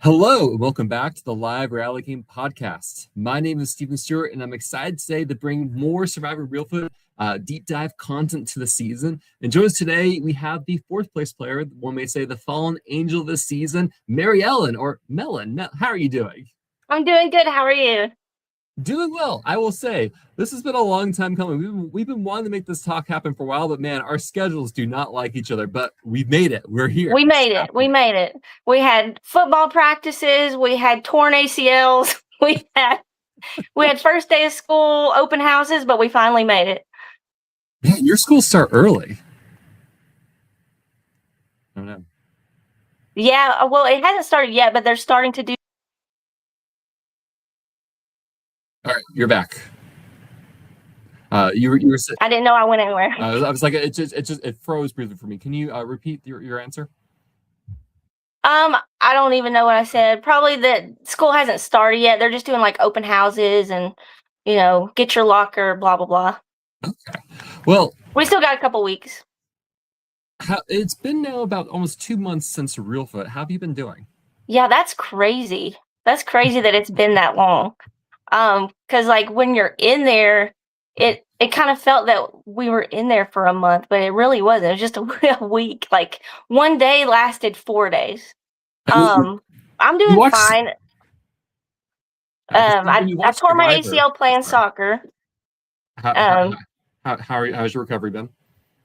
Hello, and welcome back to the Live Rally Game Podcast. My name is Stephen Stewart, and I'm excited today to bring more Surviving Reelfoot deep dive content to the season. And join us today, we have the fourth place player, one may say the fallen angel of the season, Maryellen, or Mellon. How are you doing? I'm doing good. How are you? Doing well, I will say. This has been a long time coming. We've been wanting to make this talk happen for a while, but man, our schedules do not like each other. But we've made it. We're here. We made it. We made it. We had football practices. We had torn ACLs. We had first day of school, open houses, but we finally made it. Man, your schools start early. I don't know. Yeah, well, it hasn't started yet, but they're starting to do. All right, you're back. You were. I didn't know I went anywhere. I was like, it froze briefly for me. Can you repeat your answer? I don't even know what I said. Probably that school hasn't started yet. They're just doing like open houses and, get your locker, blah blah blah. Okay. Well, we still got a couple weeks. It's been now about almost 2 months since Reelfoot. How have you been doing? Yeah, that's crazy. That's crazy that it's been that long. Because like when you're in there, it kind of felt that we were in there for a month, but it really wasn't. It was just a week. Like one day lasted 4 days. I'm doing fine. I tore my ACL playing soccer. How's your recovery been?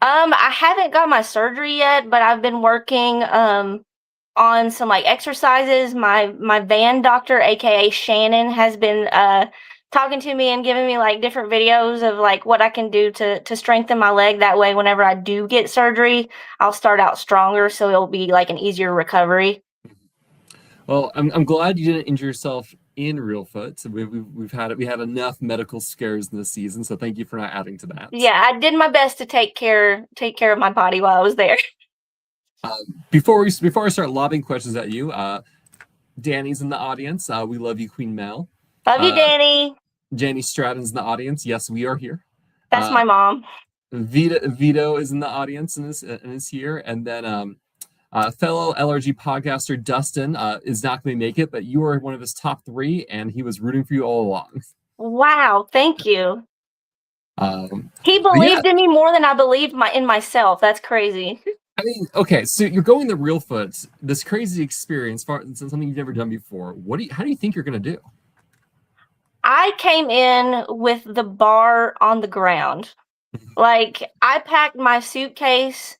I haven't got my surgery yet, but I've been working on some like exercises. My van doctor, aka Shannon, has been talking to me and giving me like different videos of like what I can do to strengthen my leg. That way, whenever I do get surgery, I'll start out stronger, so it'll be like an easier recovery. Well, I'm glad you didn't injure yourself in Reelfoot. So we had enough medical scares in this season. So thank you for not adding to that. Yeah, I did my best to take care of my body while I was there. Before I start lobbing questions at you, Danny's in the audience. We love you, Queen Mel. Love you, Danny. Jenny Stratton's in the audience. Yes, we are here. That's my mom. Vito is in the audience and is here. And then fellow LRG podcaster Dustin is not going to make it, but you are one of his top 3, and he was rooting for you all along. Wow, thank you. He believed in me more than I believed in myself. That's crazy. I mean, okay, so you're going the Reelfoot, this crazy experience, something you've never done before. How do you think you're going to do? I came in with the bar on the ground. Like, I packed my suitcase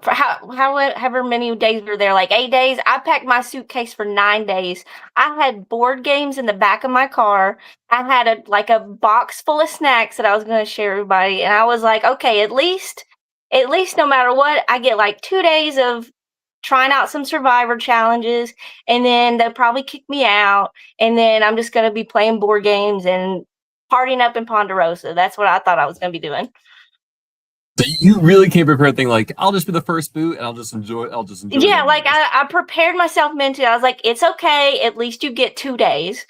for however many days we were there, like 8 days. I packed my suitcase for 9 days. I had board games in the back of my car. I had a box full of snacks that I was going to share with everybody. And I was like, okay, at least no matter what, I get like 2 days of trying out some survivor challenges, and then they'll probably kick me out, and then I'm just going to be playing board games and partying up in Ponderosa. That's what I thought I was going to be doing. So you really came prepared thinking like, I'll just be the first boot and I'll just enjoy Yeah, like I prepared myself mentally. I was like, it's okay, at least you get 2 days.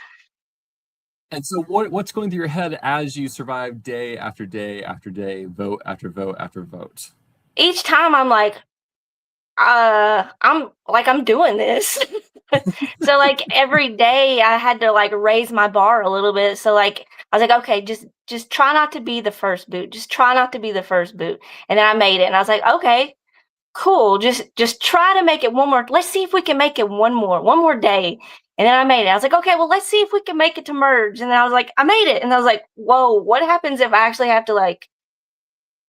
And so what's going through your head as you survive day after day after day, vote after vote after vote? Each time I'm like, I'm doing this. So like every day I had to like raise my bar a little bit. So like I was like, okay, just try not to be the first boot. Just try not to be the first boot. And then I made it, and I was like, okay, cool. Just try to make it one more. Let's see if we can make it one more day. And then I made it. I was like, okay, well, let's see if we can make it to merge. And then I was like, I made it. And I was like, whoa, what happens if I actually have to like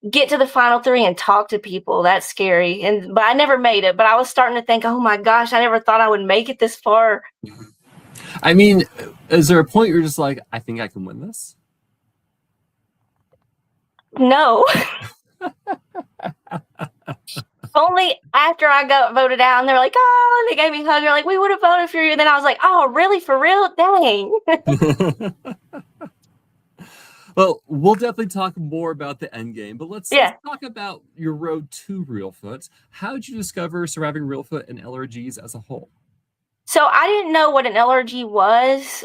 get to the final 3 and talk to people? That's scary. But I never made it. But I was starting to think, oh my gosh, I never thought I would make it this far. I mean, is there a point you're just like, I think I can win this? No. Only after I got voted out, and they're like, oh, and they gave me a hug. They're like, we would have voted for you. And then I was like, oh, really? For real? Dang. Well, we'll definitely talk more about the end game, but let's talk about your road to Reelfoot. How did you discover Surviving Reelfoot and LRGs as a whole? So I didn't know what an LRG was.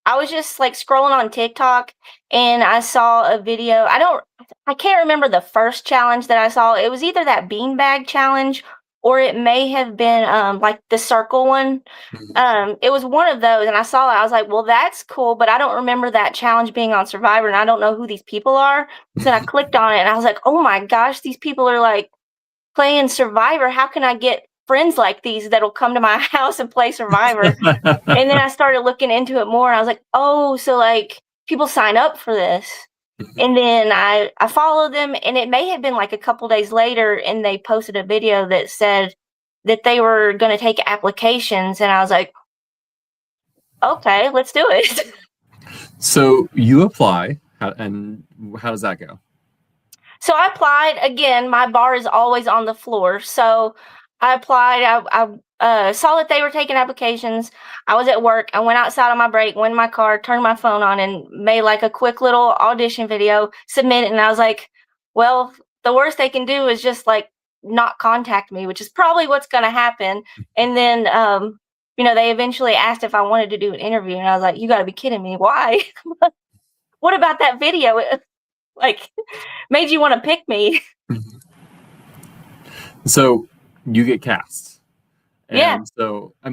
I was just like scrolling on TikTok, and I saw a video. I can't remember the first challenge that I saw. It was either that beanbag challenge or it may have been like the circle one. It was one of those, and I saw it. I was like, well, that's cool, but I don't remember that challenge being on Survivor, and I don't know who these people are. So I clicked on it, and I was like, oh my gosh, these people are like playing Survivor. How can I get friends like these that'll come to my house and play Survivor? And then I started looking into it more, and I was like, oh, so like people sign up for this. And then I followed them, and it may have been like a couple days later, and they posted a video that said that they were going to take applications, and I was like, okay, let's do it. So you apply, and how does that go? So I applied again. My bar is always on the floor. So I applied. I saw that they were taking applications. I was at work. I went outside on my break, went in my car, turned my phone on, and made like a quick little audition video, submitted. And I was like, well, the worst they can do is just like not contact me, which is probably what's going to happen. And then, they eventually asked if I wanted to do an interview. And I was like, you got to be kidding me. Why? What about that video? Like, made you want to pick me. So you get cast. And yeah. So I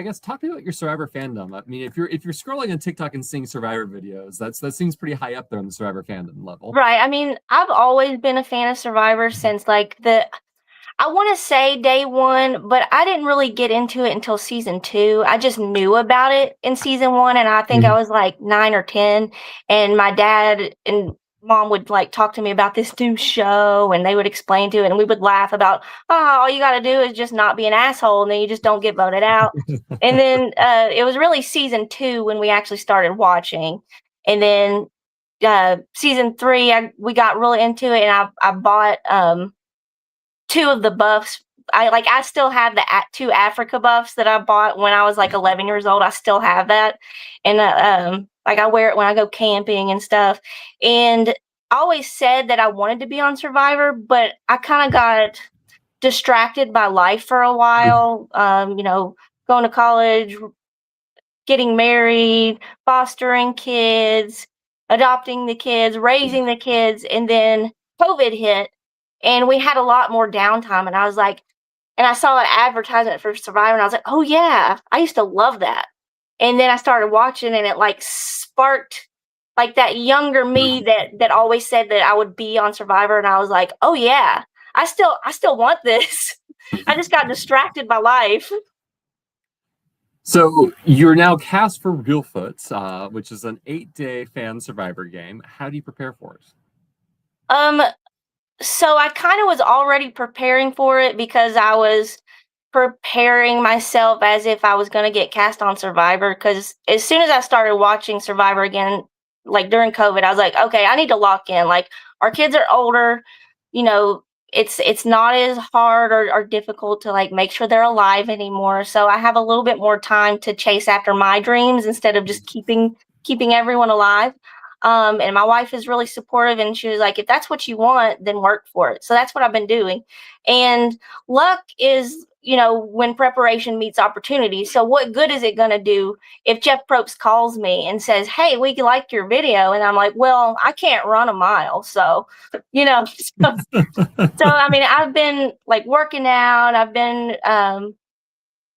guess talk to me about your Survivor fandom. I mean, if you're scrolling on TikTok and seeing Survivor videos, that seems pretty high up there on the Survivor fandom level. Right. I mean, I've always been a fan of Survivor since like I want to say day one, but I didn't really get into it until season 2. I just knew about it in season 1, and I think I was like 9 or 10, and my dad and mom would like talk to me about this new show, and they would explain to it, and we would laugh about, all you got to do is just not be an asshole, and then you just don't get voted out. And then it was really season 2 when we actually started watching, and then season 3 we got really into it, and I bought 2 of the buffs. I still have the 2 Africa buffs that I bought when I was like 11 years old. I still have that, and I wear it when I go camping and stuff. And I always said that I wanted to be on Survivor, but I kind of got distracted by life for a while. Going to college, getting married, fostering kids, adopting the kids, raising the kids, and then COVID hit. And we had a lot more downtime. And I was like, and I saw an advertisement for Survivor, and I was like, oh yeah, I used to love that. And then I started watching, and it like sparked like that younger me that always said that I would be on Survivor. And I was like, oh yeah, I still want this. I just got distracted by life. So you're now cast for Reelfoot, which is an 8-day fan Survivor game. How do you prepare for it? So I kind of was already preparing for it because I was preparing myself as if I was going to get cast on Survivor. Because as soon as I started watching Survivor again, like during COVID, I was like, okay, I need to lock in. Like our kids are older, it's not as hard or difficult to like make sure they're alive anymore. So I have a little bit more time to chase after my dreams instead of just keeping everyone alive. And my wife is really supportive, and she was like, if that's what you want, then work for it. So that's what I've been doing. And luck is, when preparation meets opportunity. So what good is it going to do if Jeff Probst calls me and says, hey, we liked your video? And I'm like, well, I can't run a mile. So, so I mean, I've been like working out. I've been,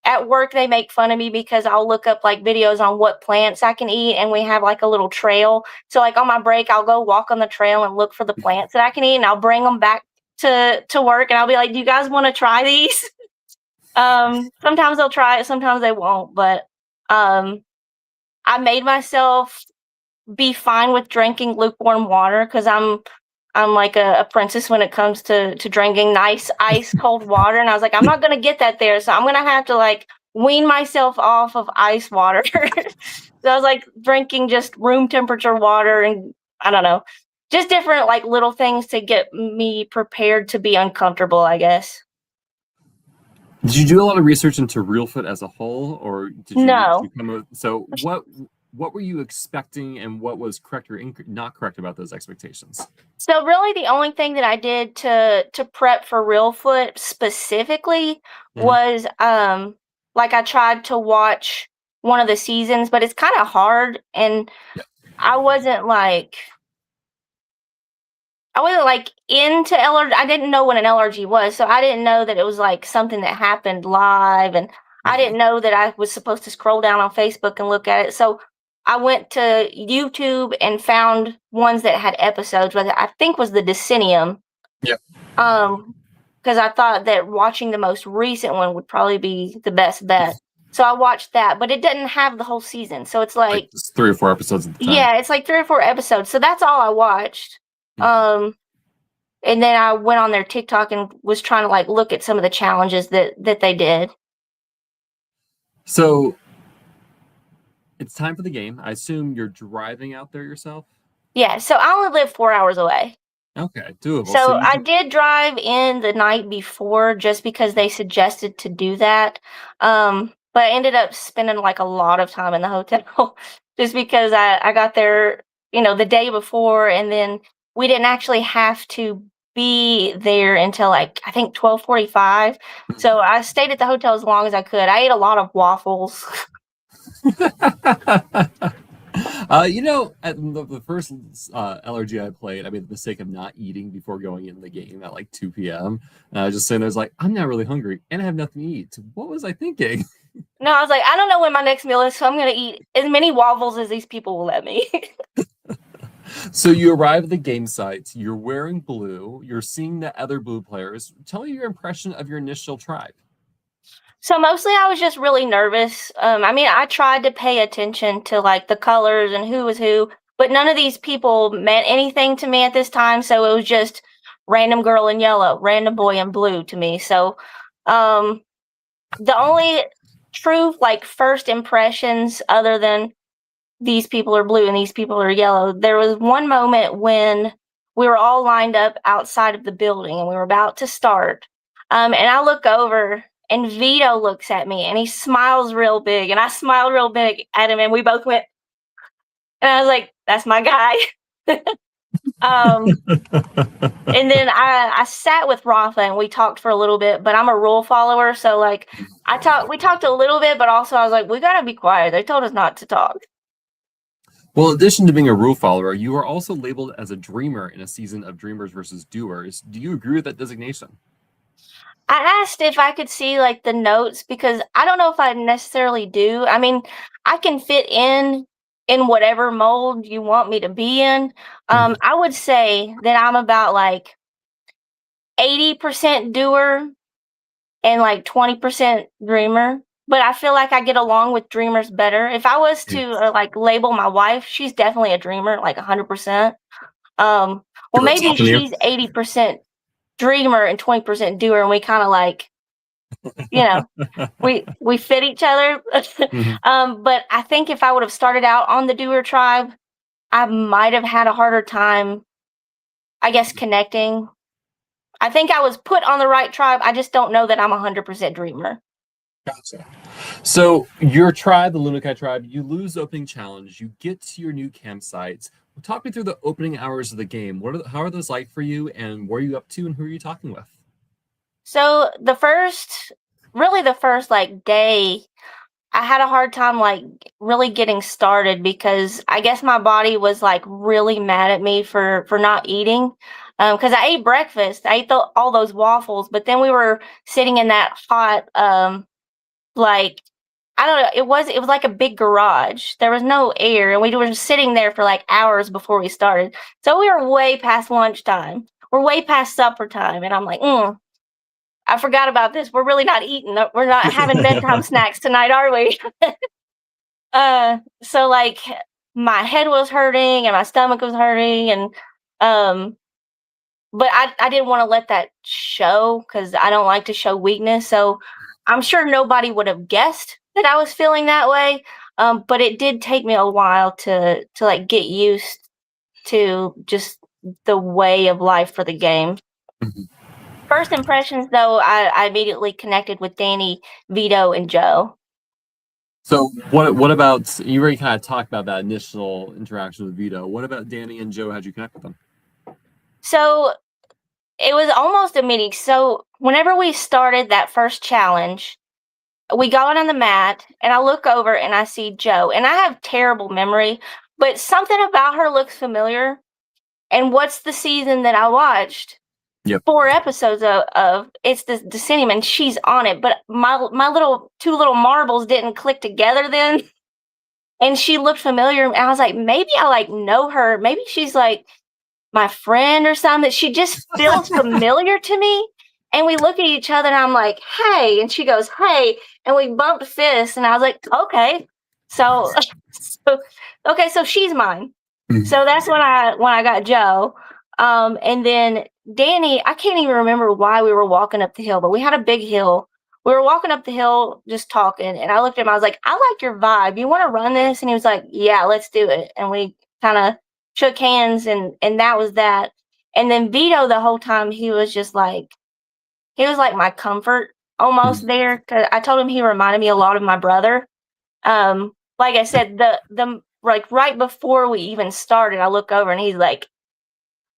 at work, they make fun of me because I'll look up like videos on what plants I can eat, and we have like a little trail. So like on my break, I'll go walk on the trail and look for the plants that I can eat, and I'll bring them back to work, and I'll be like, do you guys want to try these? Sometimes they'll try it, sometimes they won't, but I made myself be fine with drinking lukewarm water because I'm like a princess when it comes to drinking nice ice cold water. And I was like, I'm not going to get that there. So I'm going to have to like wean myself off of ice water. So I was like drinking just room temperature water, and I don't know, just different like little things to get me prepared to be uncomfortable, I guess. Did you do a lot of research into Reelfoot as a whole, or did you? No. So what were you expecting, and what was correct or not correct about those expectations? So really the only thing that I did to prep for Reelfoot specifically was like I tried to watch one of the seasons, but it's kind of hard, and I wasn't like I wasn't like into LRG. I didn't know what an LRG was, so I didn't know that it was like something that happened live, and I didn't know that I was supposed to scroll down on Facebook and look at it. So I went to YouTube and found ones that had episodes, whether I think was the Decennium. Yep. Because I thought that watching the most recent one would probably be the best bet. So I watched that, but it didn't have the whole season. So it's like just 3 or 4 episodes at the time. Yeah, it's like 3 or 4 episodes. So that's all I watched. And then I went on their TikTok and was trying to like look at some of the challenges that they did. So it's time for the game. I assume you're driving out there yourself? Yeah, so I only live 4 hours away. Okay, doable. So I did drive in the night before just because they suggested to do that. But I ended up spending like a lot of time in the hotel just because I got there, the day before, and then we didn't actually have to be there until like I think 12:45. So I stayed at the hotel as long as I could. I ate a lot of waffles. At the first LRG I played, I made the mistake of not eating before going in the game at like 2 p.m. And I was just sitting there, I was like, I'm not really hungry and I have nothing to eat. What was I thinking? No, I was like, I don't know when my next meal is, so I'm going to eat as many waffles as these people will let me. So you arrive at the game site, you're wearing blue, you're seeing the other blue players. Tell me your impression of your initial tribe. So mostly I was just really nervous. I tried to pay attention to like the colors and who was who, but none of these people meant anything to me at this time. So it was just random girl in yellow, random boy in blue to me. So the only true like first impressions other than these people are blue and these people are yellow, there was one moment when we were all lined up outside of the building and we were about to start. And I look over and Vito looks at me and he smiles real big, and I smiled real big at him, and we both went, and I was like, that's my guy. And then I sat with Rafa and we talked for a little bit, but I'm a rule follower. So like we talked a little bit, but also I was like, we got to be quiet. They told us not to talk. Well, in addition to being a rule follower, you are also labeled as a dreamer in a season of Dreamers versus Doers. Do you agree with that designation? I asked if I could see like the notes because I don't know if I necessarily do. I mean, I can fit in whatever mold you want me to be in. I would say that I'm about like 80% doer and like 20% dreamer. But I feel like I get along with dreamers better. If I was to like label my wife, she's definitely a dreamer, like 100%. Well, maybe she's 80% dreamer and 20% doer, and we kind of like, we fit each other. But I think if I would have started out on the doer tribe, I might have had a harder time, I guess, connecting. I think I was put on the right tribe. I just don't know that I'm 100% dreamer. Gotcha. So your tribe, the Lunakai tribe, you lose the opening challenge. You get to your new campsites. Talk me through the opening hours of the game. How are those like for you, and what are you up to, and who are you talking with? So the first like day, I had a hard time like really getting started because I guess my body was like really mad at me for not eating. Because I ate breakfast, I ate all those waffles, but then we were sitting in that hot like, I don't know, it was like a big garage. There was no air, and we were just sitting there for like hours before we started. So we were way past lunchtime. We're way past supper time, and I'm like, I forgot about this. We're really not eating. We're not having bedtime snacks tonight, are we? So like my head was hurting and my stomach was hurting, and but I didn't want to let that show because I don't like to show weakness. So I'm sure nobody would have guessed that I was feeling that way. But it did take me a while to like get used to just the way of life for the game. First impressions, though, I immediately connected with Danny, Vito, and Joe. So what about, you already kind of talked about that initial interaction with Vito. What about Danny and Joe? How'd you connect with them? So it was almost immediate. So whenever we started that first challenge, we got on the mat, and I look over and I see Joe, and I have terrible memory, but something about her looks familiar. And what's the season that I watched? Yep. 4 episodes of it's the Decennium, and she's on it. But my little 2 little marbles didn't click together then. And she looked familiar, and I was like, maybe I like know her. Maybe she's like my friend or something. She just feels familiar to me. And we look at each other, and I'm like, hey. And she goes, hey. And we bumped fists, and I was like, okay. So, so she's mine. So that's when I got Joe. And then Danny, I can't even remember why we were walking up the hill, but we had a big hill. We were walking up the hill just talking, and I looked at him. I was like, I like your vibe. You want to run this? And he was like, yeah, let's do it. And we kind of shook hands, and that was that. And then Vito, the whole time, he was like my comfort almost there. 'Cause I told him he reminded me a lot of my brother. Like I said, the like right before we even started, I look over and he's like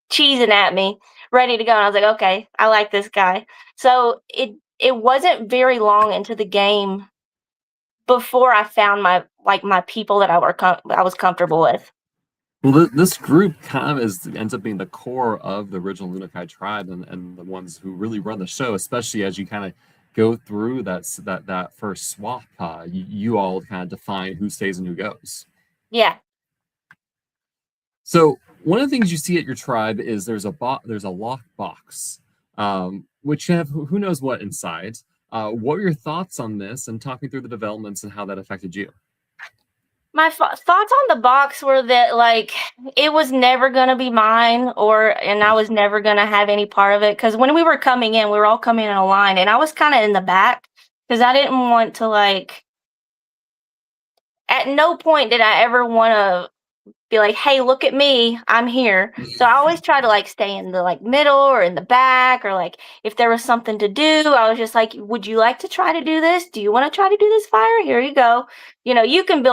cheesing at me, ready to go. And I was like, okay, I like this guy. So it wasn't very long into the game before I found my people that I was comfortable with. Well, this group kind of ends up being the core of the original Lunakai tribe and the ones who really run the show, especially as you kind of go through that first swap. You all kind of define who stays and who goes. Yeah. So one of the things you see at your tribe is there's a lock box, which have who knows what inside. What were your thoughts on this, and talk me through the developments and how that affected you? My thoughts on the box were that like it was never going to be mine, and I was never going to have any part of it. Because when we were coming in, we were all coming in a line, and I was kind of in the back because I didn't want to like. At no point did I ever want to be like, hey, look at me, I'm here. So I always try to like stay in the like middle or in the back, or like if there was something to do, I was just like, would you like to try to do this? Do you want to try to do this fire? Here you go. You can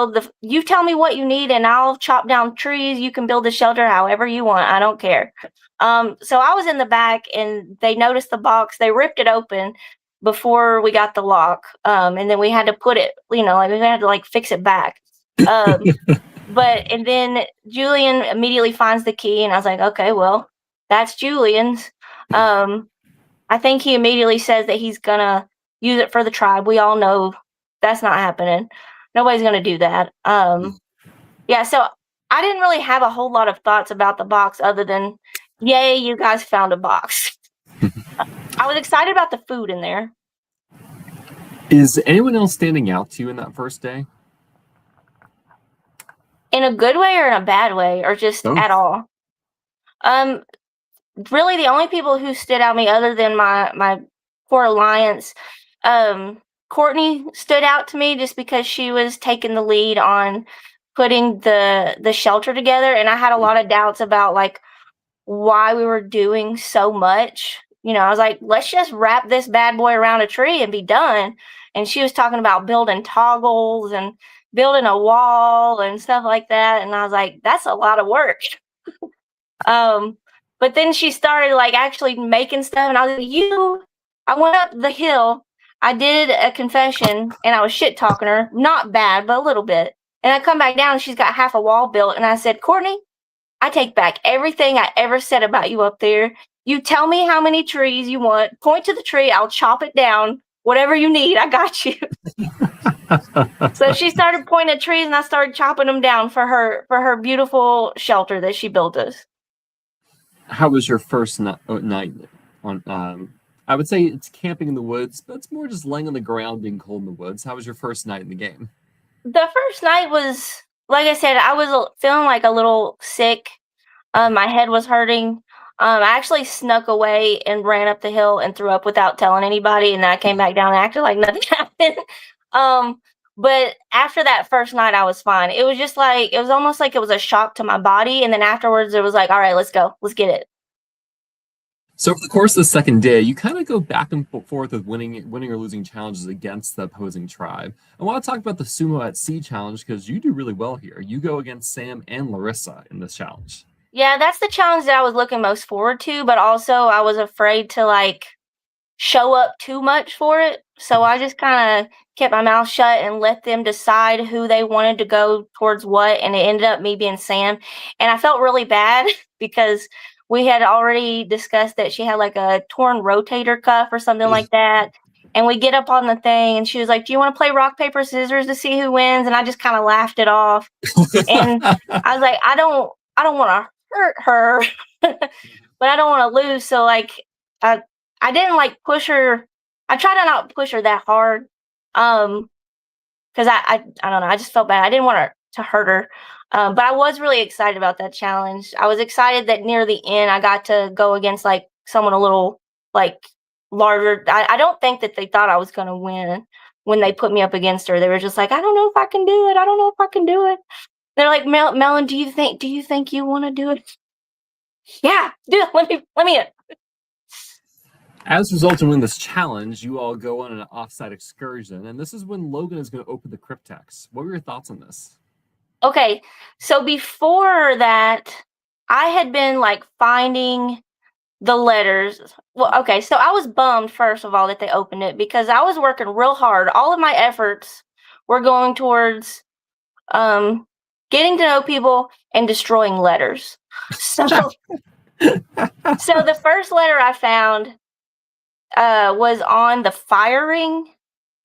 you tell me what you need and I'll chop down trees. You can build the shelter however you want. I don't care. So I was in the back, and they noticed the box. They ripped it open before we got the lock. And then we had to put it, like we had to like fix it back. And then Julian immediately finds the key, and I was like, okay, well, that's Julian's. I think he immediately says that he's gonna use it for the tribe. We all know that's not happening. Nobody's gonna do that. Yeah, so I didn't really have a whole lot of thoughts about the box other than, yay, you guys found a box. I was excited about the food in there. Is anyone else standing out to you in that first day? In a good way or in a bad way, or just at all? Really, the only people who stood out to me other than my core alliance, Courtney stood out to me just because she was taking the lead on putting the shelter together, and I had a lot of doubts about like why we were doing so much. I was like, let's just wrap this bad boy around a tree and be done. And she was talking about building toggles and building a wall and stuff like that. And I was like, that's a lot of work. But then she started like actually making stuff, and I was like, I went up the hill, I did a confession, and I was shit talking her, not bad, but a little bit. And I come back down, and she's got half a wall built, and I said, Courtney, I take back everything I ever said about you up there. You tell me how many trees you want, point to the tree, I'll chop it down. Whatever you need, I got you. So she started pointing at trees, and I started chopping them down for her beautiful shelter that she built us. How was your first night on? I would say it's camping in the woods, but it's more just laying on the ground, being cold in the woods. How was your first night in the game? The first night was, like I said, I was feeling like a little sick. My head was hurting. I actually snuck away and ran up the hill and threw up without telling anybody, and then I came back down and acted like nothing happened. But after that first night, I was fine. It was just like, it was almost like it was a shock to my body, and then afterwards, it was like, all right, let's go. Let's get it. So over the course of the second day, you kind of go back and forth with winning or losing challenges against the opposing tribe. I want to talk about the Sumo at Sea challenge because you do really well here. You go against Sam and Larissa in this challenge. Yeah, that's the challenge that I was looking most forward to, but also I was afraid to like show up too much for it. So I just kind of kept my mouth shut and let them decide who they wanted to go towards what, and it ended up me being Sam. And I felt really bad because we had already discussed that she had like a torn rotator cuff or something like that. And we get up on the thing and she was like, "Do you want to play rock, paper, scissors to see who wins?" And I just kind of laughed it off. And I was like, I don't want to hurt her, but I don't want to lose. So like I didn't like push her. I tried to not push her that hard. Because I don't know, I just felt bad. I didn't want her to hurt her. But I was really excited about that challenge. I was excited that near the end I got to go against like someone a little like larger. I don't think that they thought I was gonna win when they put me up against her. They were just like, "I don't know if I can do it. I don't know if I can do it." They're like, Mellon, do you think you want to do it? Yeah, do it. Let me in. As a result of winning this challenge, you all go on an offsite excursion, and this is when Logan is going to open the cryptex. What were your thoughts on this? Okay, so before that, I had been like finding the letters. Well, okay, so I was bummed first of all that they opened it because I was working real hard. All of my efforts were going towards getting to know people and destroying letters. So so the first letter I found was on the fire ring,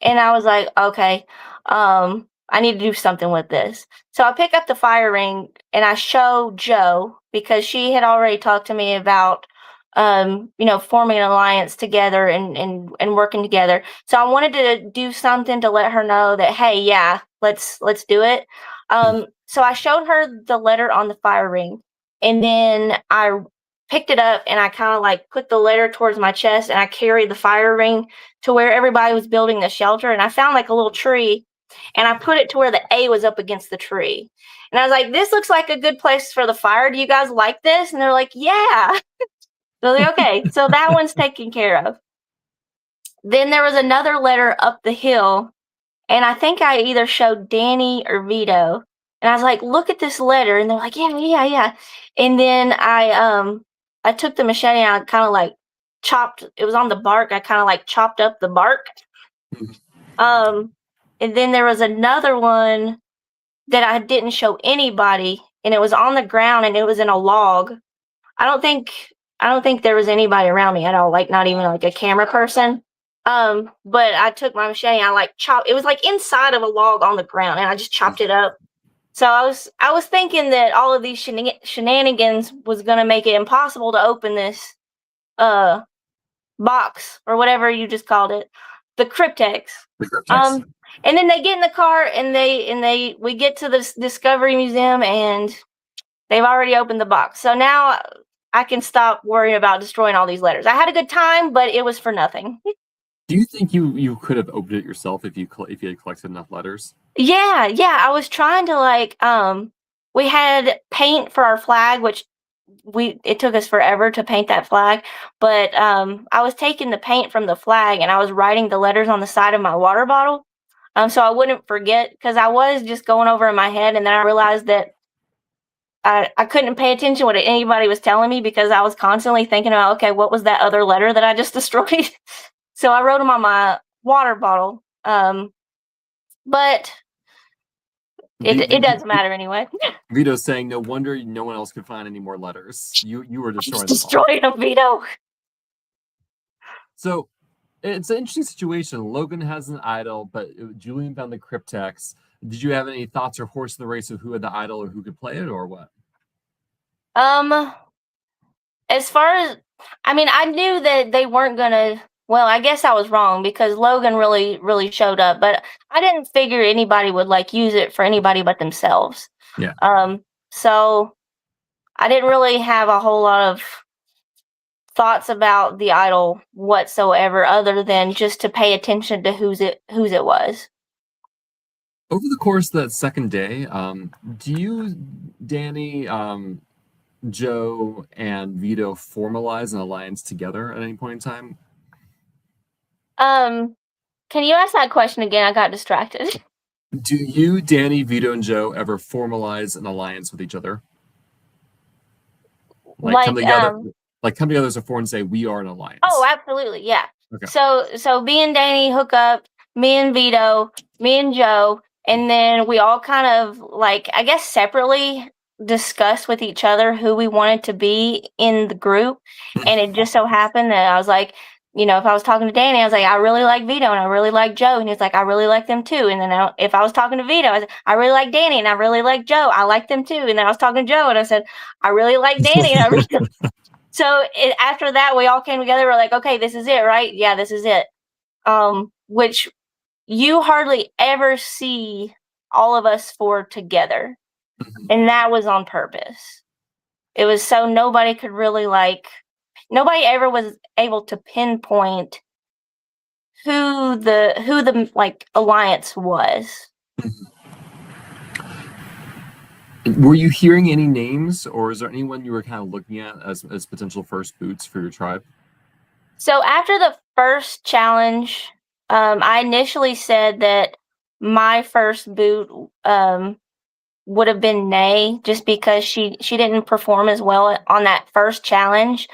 and I was like, okay, I need to do something with this. So I pick up the fire ring and I show Joe because she had already talked to me about forming an alliance together and working together. So I wanted to do something to let her know that, hey, yeah, let's do it. So I showed her the letter on the fire ring, and then I picked it up and I kind of like put the letter towards my chest and I carried the fire ring to where everybody was building the shelter. And I found like a little tree and I put it to where the A was up against the tree. And I was like, "This looks like a good place for the fire. Do you guys like this?" And they're like, "Yeah." So like, okay, so that one's taken care of. Then there was another letter up the hill, and I think I either showed Danny or Vito. And I was like, "Look at this letter." And they're like, "Yeah, yeah, yeah." And then I took the machete and I kind of like chopped, it was on the bark. I kind of like chopped up the bark. Um, and then there was another one that I didn't show anybody, and it was on the ground and it was in a log. I don't think I don't think there was anybody around me at all, like not even like a camera person. But I took my machete and I like chopped, it was like inside of a log on the ground, and I just chopped it up. So I was thinking that all of these shenanigans was gonna make it impossible to open this uh box or whatever you just called it, the cryptex. The cryptex. Um, and then they get in the car and we get to this Discovery Museum and they've already opened the box. So now I can stop worrying about destroying all these letters. I had a good time, but it was for nothing. Do you think you could have opened it yourself if you had collected enough letters? Yeah, yeah. I was trying to like we had paint for our flag, which it took us forever to paint that flag, but I was taking the paint from the flag and I was writing the letters on the side of my water bottle. So I wouldn't forget, because I was just going over in my head, and then I realized that I couldn't pay attention to what anybody was telling me because I was constantly thinking about, okay, what was that other letter that I just destroyed? So I wrote them on my water bottle. But it doesn't matter anyway. Vito's saying, no wonder no one else could find any more letters. You were destroying them all. Destroying them, Vito. So it's an interesting situation. Logan has an idol, but Julian found the cryptex. Did you have any thoughts or horse in the race of who had the idol or who could play it, or what? As far as, I mean, I knew that they weren't gonna. Well, I guess I was wrong because Logan really showed up, but I didn't figure anybody would like use it for anybody but themselves. Yeah. So I didn't really have a whole lot of thoughts about the idol whatsoever, other than just to pay attention to whose it was. Over the course of that second day, do you, Danny, Joe, and Vito formalize an alliance together at any point in time? Can you ask that question again? I got distracted. Do you, Danny, Vito, and Joe ever formalize an alliance with each other? Come together as a four and say we are an alliance. Oh, absolutely, yeah. Okay. So me and Danny hook up. me and Vito, me and Joe, and then we all kind of like, I guess separately discussed with each other who we wanted to be in the group. And it just so happened that I was like, if I was talking to Danny, I was like, I really like Vito and I really like Joe. And he's like, I really like them too. And then if I was talking to Vito, I said, I really like Danny and I really like Joe. I like them too. And then I was talking to Joe and I said, I really like Danny. And I really So after that, we all came together. We're like, okay, this is it, right? Yeah, this is it. Which you hardly ever see all of us four together. And that was on purpose. It was so nobody could really nobody ever was able to pinpoint who the like alliance was. Were you hearing any names, or is there anyone you were kind of looking at as potential first boots for your tribe? So after the first challenge, I initially said that my first boot would have been Nay, just because she didn't perform as well on that first challenge.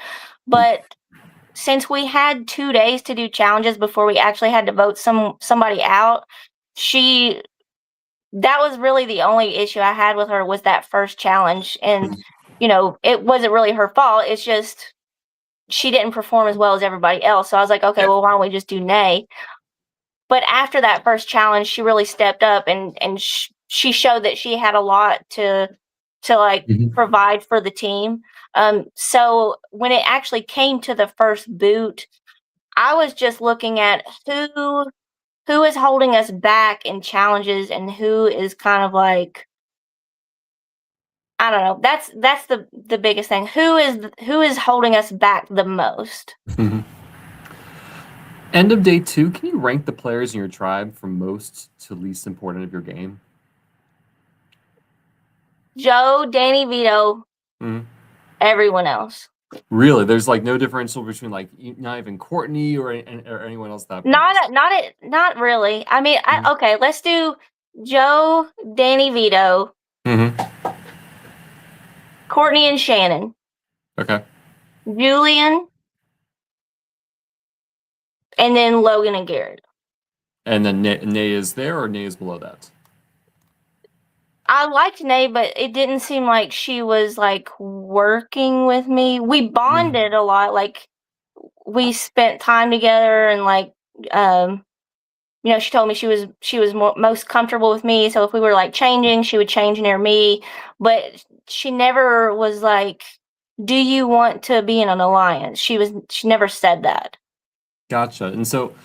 But since we had 2 days to do challenges before we actually had to vote somebody out, that was really the only issue I had with her, was that first challenge. And it wasn't really her fault. It's just she didn't perform as well as everybody else. So I was like, okay, well, why don't we just do Nay? But after that first challenge, she really stepped up and she showed that she had a lot to provide for the team. So when it actually came to the first boot, I was just looking at who is holding us back in challenges and who is kind of like, I don't know. That's the biggest thing. Who is holding us back the most? Mm-hmm. End of day 2, can you rank the players in your tribe from most to least important of your game? Joe, Danny, Vito, everyone else. Really? There's like no differential between like not even Courtney or anyone else that Not really. I mean, okay, let's do Joe, Danny, Vito, Courtney and Shannon. Okay. Julian, and then Logan and Garrett. And then Nay is there, or Nay is below that? I liked Nay, but it didn't seem like she was like working with me. We bonded a lot. Like we spent time together, and like she told me she was most comfortable with me. So if we were like changing, she would change near me. But she never was like, "Do you want to be in an alliance?" She never said that. Gotcha. And so,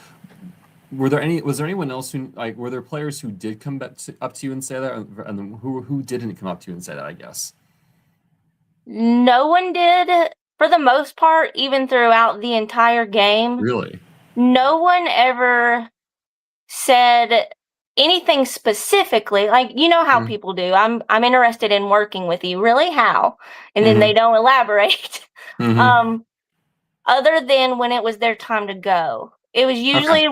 was there anyone else who, like, were there players who did come up to you and say that, and then who didn't come up to you and say that, I guess? No one did, for the most part, even throughout the entire game. Really? No one ever said anything specifically. Like, you know how people do. I'm interested in working with you. Really? How? And then they don't elaborate. Other than when it was their time to go. It was usually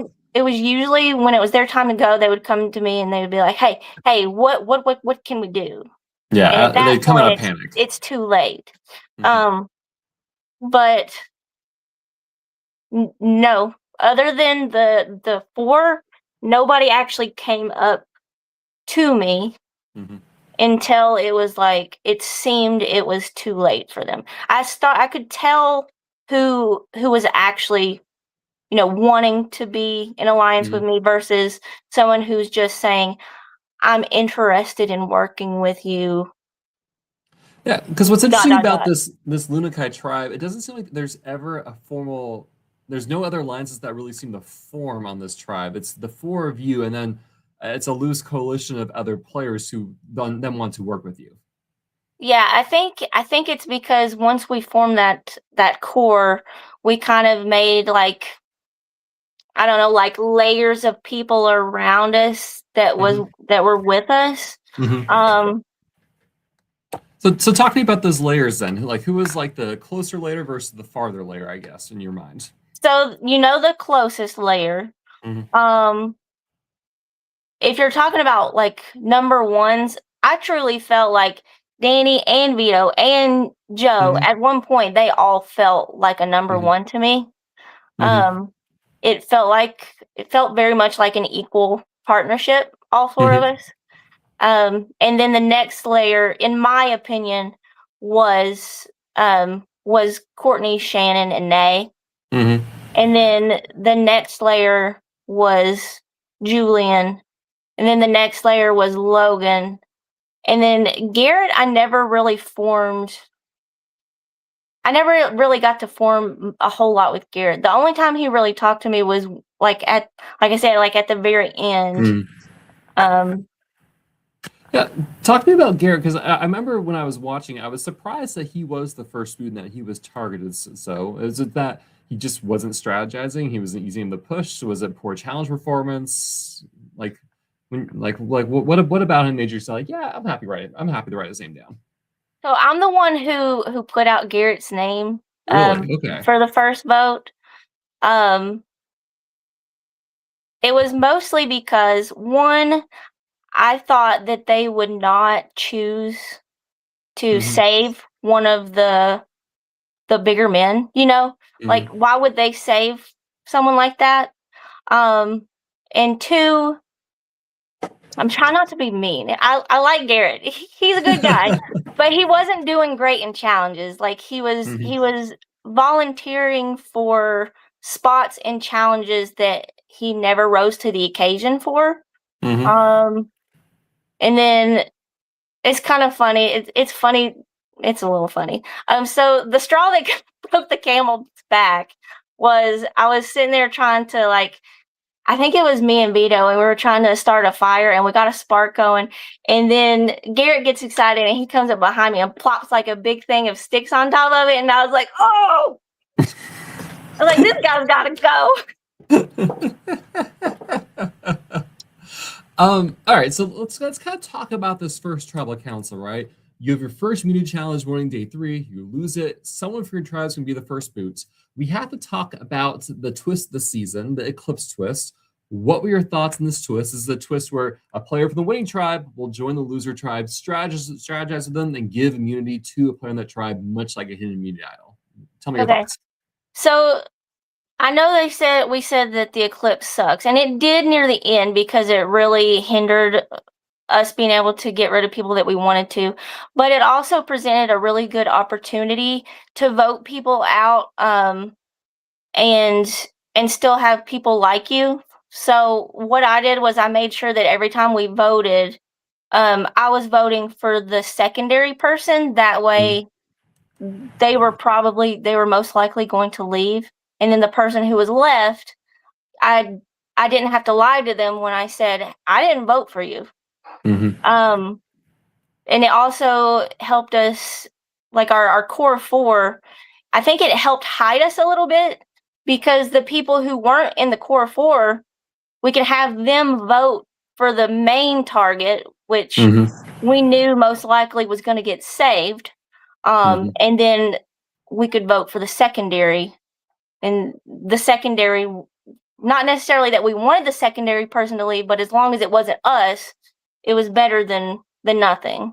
when it was their time to go, they would come to me and they would be like, "Hey, what can we do?" Yeah, and at that they come out of point, panic. It's too late. But no, other than the 4, nobody actually came up to me until it was like, it seemed it was too late for them. I could tell who was actually, wanting to be in alliance with me versus someone who's just saying, I'm interested in working with you. Yeah, because what's interesting about this Lunakai tribe, it doesn't seem like there's ever there's no other alliances that really seem to form on this tribe. It's the 4 of you, and then it's a loose coalition of other players who then want to work with you. Yeah, I think it's because once we formed that core, we kind of made like, I don't know, like layers of people around us that were with us. So talk to me about those layers then. Like, who was like the closer layer versus the farther layer, I guess, in your mind? So, the closest layer. If you're talking about like number ones, I truly felt like Danny and Vito and Joe, at one point, they all felt like a number one to me. it felt very much like an equal partnership, all four of us. And then the next layer, in my opinion, was Courtney, Shannon, and Nay. And then the next layer was Julian. And then the next layer was Logan. And then Garrett, I never really got to form a whole lot with Garrett. The only time he really talked to me was like at the very end. Yeah, talk to me about Garrett, because I remember when I was watching, I was surprised that he was the first student that he was targeted. So is it that he just wasn't strategizing? He wasn't using the push? Was it poor challenge performance? What about him made you say like, yeah, I'm happy to write his name down? So I'm the one who put out Garrett's name Really? Okay. for the first vote. It was mostly because, one, I thought that they would not choose to save one of the bigger men, like why would they save someone like that? And two, I'm trying not to be mean. I like Garrett. He's a good guy, but he wasn't doing great in challenges. Like he was volunteering for spots in challenges that he never rose to the occasion for. And then it's kind of funny. It's funny. It's a little funny. So the straw that broke the camel's back was I was sitting there trying to I think it was me and Vito, and we were trying to start a fire, and we got a spark going. And then Garrett gets excited, and he comes up behind me and plops like a big thing of sticks on top of it. And I was like, oh! I was like, this guy's got to go. All right, so let's kind of talk about this first tribal council, right? You have your first immunity challenge morning, day 3. You lose it. Someone from your tribe is going to be the first boots. We have to talk about the twist of the season, the Eclipse twist. What were your thoughts on this twist? This is a twist where a player from the winning tribe will join the loser tribe, strategize with them, and give immunity to a player in that tribe, much like a hidden immunity idol. Tell me your thoughts. So I know we said that the Eclipse sucks, and it did near the end because it really hindered us being able to get rid of people that we wanted to, but it also presented a really good opportunity to vote people out and still have people like you. So what I did was I made sure that every time we voted, I was voting for the secondary person. That way they were most likely going to leave. And then the person who was left, I didn't have to lie to them when I said, I didn't vote for you. And it also helped us, like our core 4, I think it helped hide us a little bit, because the people who weren't in the core 4, we could have them vote for the main target, which we knew most likely was going to get saved. And then we could vote for the secondary. And the secondary, not necessarily that we wanted the secondary person to leave, but as long as it wasn't us, it was better than nothing.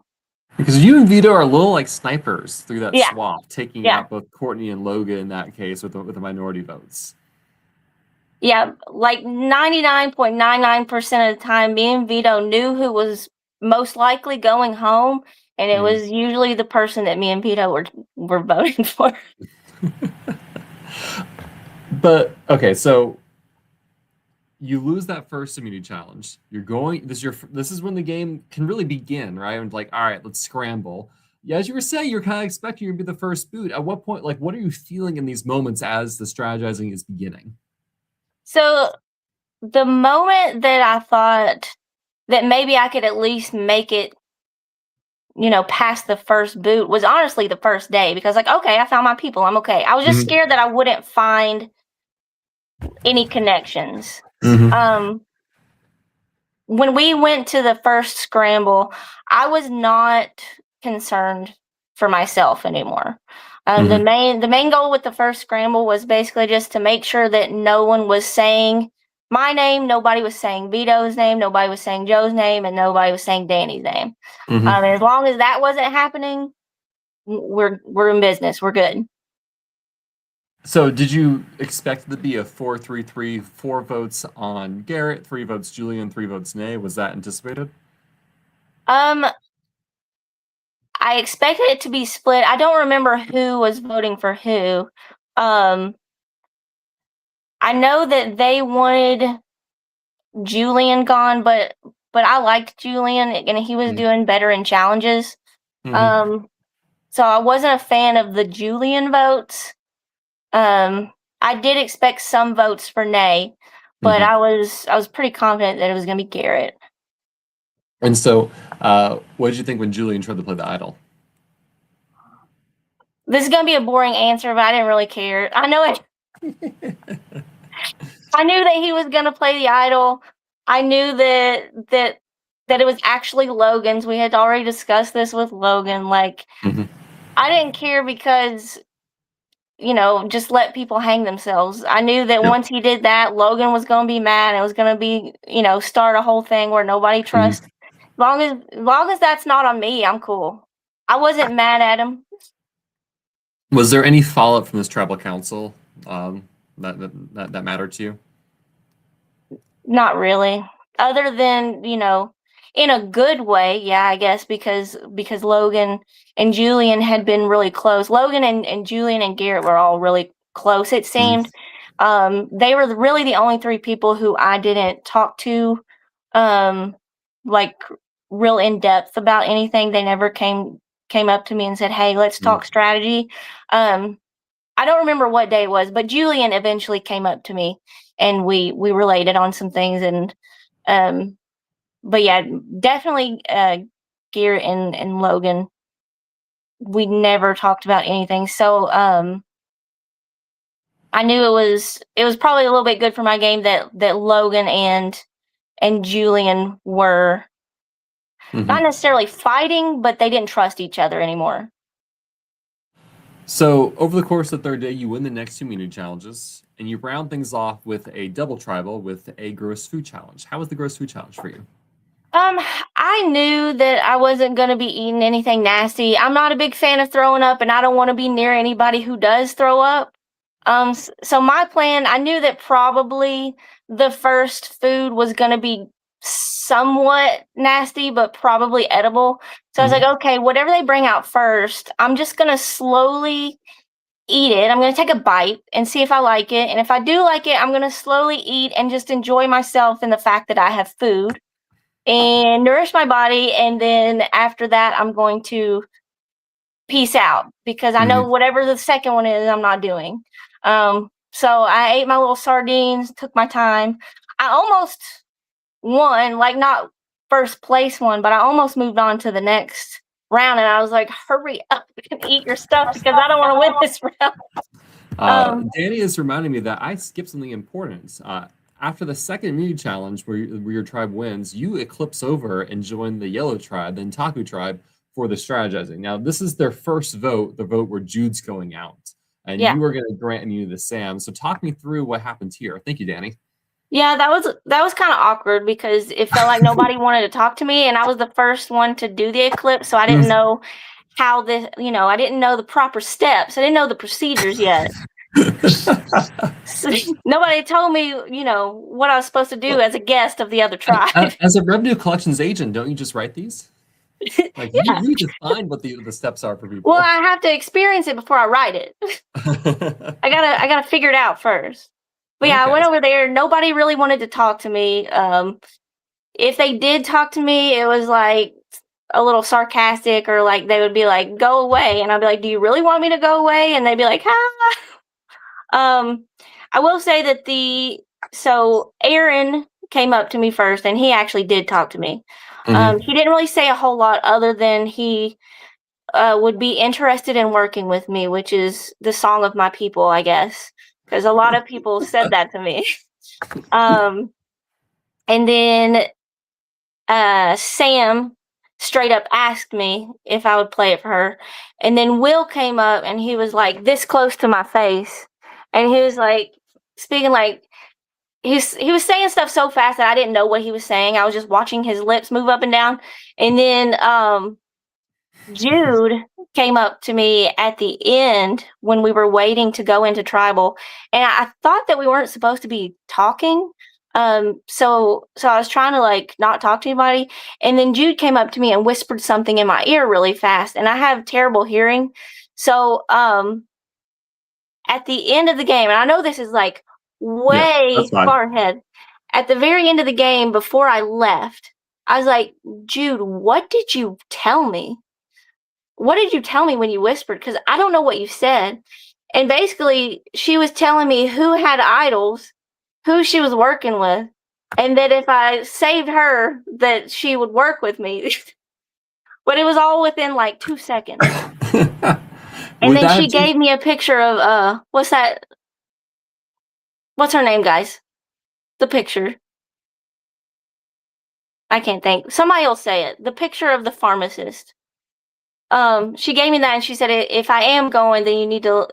Because you and Vito are a little like snipers through that swamp, taking out both Courtney and Logan in that case with the minority votes. Yeah, like 99.99% of the time, me and Vito knew who was most likely going home, and it was usually the person that me and Vito were voting for. But okay, so you lose that first immunity challenge. You're going. This is when the game can really begin, right? And like, all right, let's scramble. Yeah, as you were saying, you're kind of expecting you to be the first boot. At what point, like, what are you feeling in these moments as the strategizing is beginning? So, the moment that I thought that maybe I could at least make it, past the first boot was honestly the first day, because like, okay, I found my people. I'm okay. I was just scared that I wouldn't find any connections. When we went to the first scramble, I was not concerned for myself anymore. The main goal with the first scramble was basically just to make sure that no one was saying my name, nobody was saying Vito's name, nobody was saying Joe's name, and nobody was saying Danny's name. As long as that wasn't happening, we're in business. We're good. So did you expect it to be a 4-3-3, 4 votes on Garrett, 3 votes Julian, 3 votes Nay? Was that anticipated? Um, I expected it to be split. I don't remember who was voting for who. I know that they wanted Julian gone, but I liked Julian and he was doing better in challenges. Mm-hmm. So I wasn't a fan of the Julian votes. I did expect some votes for Nay, but Mm-hmm. I was pretty confident that it was going to be Garrett. And so, what did you think when Julian tried to play the idol? This is going to be a boring answer, but I didn't really care. I know it. I knew that he was going to play the idol. I knew that it was actually Logan's. We had already discussed this with Logan. Like, I didn't care because, just let people hang themselves. I knew that once he did that, Logan was going to be mad. It was going to be, start a whole thing where nobody trusts. As long as that's not on me, I'm cool. I wasn't mad at him. Was there any follow-up from this tribal council that mattered to you? Not really. Other than, in a good way, yeah, I guess because Logan and Julian had been really close. Logan and Julian and Garrett were all really close, it seemed. They were really the only 3 people who I didn't talk to like real in depth about anything. They never came up to me and said, "Hey, let's talk strategy." I don't remember what day it was, but Julian eventually came up to me and we related on some things. And but yeah, definitely Garrett and Logan, we never talked about anything. So I knew it was probably a little bit good for my game that Logan and Julian were not necessarily fighting, but they didn't trust each other anymore. So over the course of the 3rd day, you win the next 2 community challenges, and you round things off with a double tribal with a gross food challenge. How was the gross food challenge for you? I knew that I wasn't going to be eating anything nasty. I'm not a big fan of throwing up, and I don't want to be near anybody who does throw up. So my plan, I knew that probably the first food was going to be somewhat nasty, but probably edible. So I was like, okay, whatever they bring out first, I'm just going to slowly eat it. I'm going to take a bite and see if I like it. And if I do like it, I'm going to slowly eat and just enjoy myself in the fact that I have food and nourish my body. And then after that, I'm going to peace out because I know whatever the second one is, I'm not doing. So I ate my little sardines, took my time. I almost won, like not first place one, but I almost moved on to the next round. And I was like, hurry up and eat your stuff because I don't want to win this round. Danny is reminding me that I skipped something important. After the second immunity challenge where your tribe wins, you eclipse over and join the yellow tribe, the Taku tribe, for the strategizing. Now, this is their first vote, the vote where Jude's going out. And you are going to grant immunity to Sam. So talk me through what happened here. Thank you, Danny. Yeah, that was kind of awkward because it felt like nobody wanted to talk to me, and I was the first one to do the eclipse, so I didn't know how I didn't know the proper steps. I didn't know the procedures yet. So nobody told me, what I was supposed to do as a guest of the other tribe. As a revenue collections agent, don't you just write these? Like you define what the steps are for people. Well, I have to experience it before I write it. I gotta figure it out first. But yeah, I went over there. Nobody really wanted to talk to me. If they did talk to me, it was like a little sarcastic, or like they would be like, "Go away," and I'd be like, "Do you really want me to go away?" And they'd be like, "Ah." I will say that so Aaron came up to me first, and he actually did talk to me. He didn't really say a whole lot other than he would be interested in working with me, which is the song of my people, I guess, because a lot of people said that to me. And then Sam straight up asked me if I would play it for her. And then Will came up and he was like this close to my face. And he was like speaking like he was saying stuff so fast that I didn't know what he was saying. I was just watching his lips move up and down. And then Jude came up to me at the end when we were waiting to go into tribal, and I thought that we weren't supposed to be talking. So I was trying to like not talk to anybody, and then Jude came up to me and whispered something in my ear really fast, and I have terrible hearing. So at the end of the game, and I know this is like Yeah, that's way fine. far ahead. At the very end of the game, before I left, I was like, Jude, what did you tell me? What did you tell me when you whispered? Because I don't know what you said. And basically, she was telling me who had idols, who she was working with, and that if I saved her, that she would work with me. But it was all within like 2 seconds. And Would then that she have changed? gave me a picture of what's that? What's her name, guys? The picture. I can't think. Somebody else say it. The picture of the pharmacist. She gave me that and she said if I am going, then you need to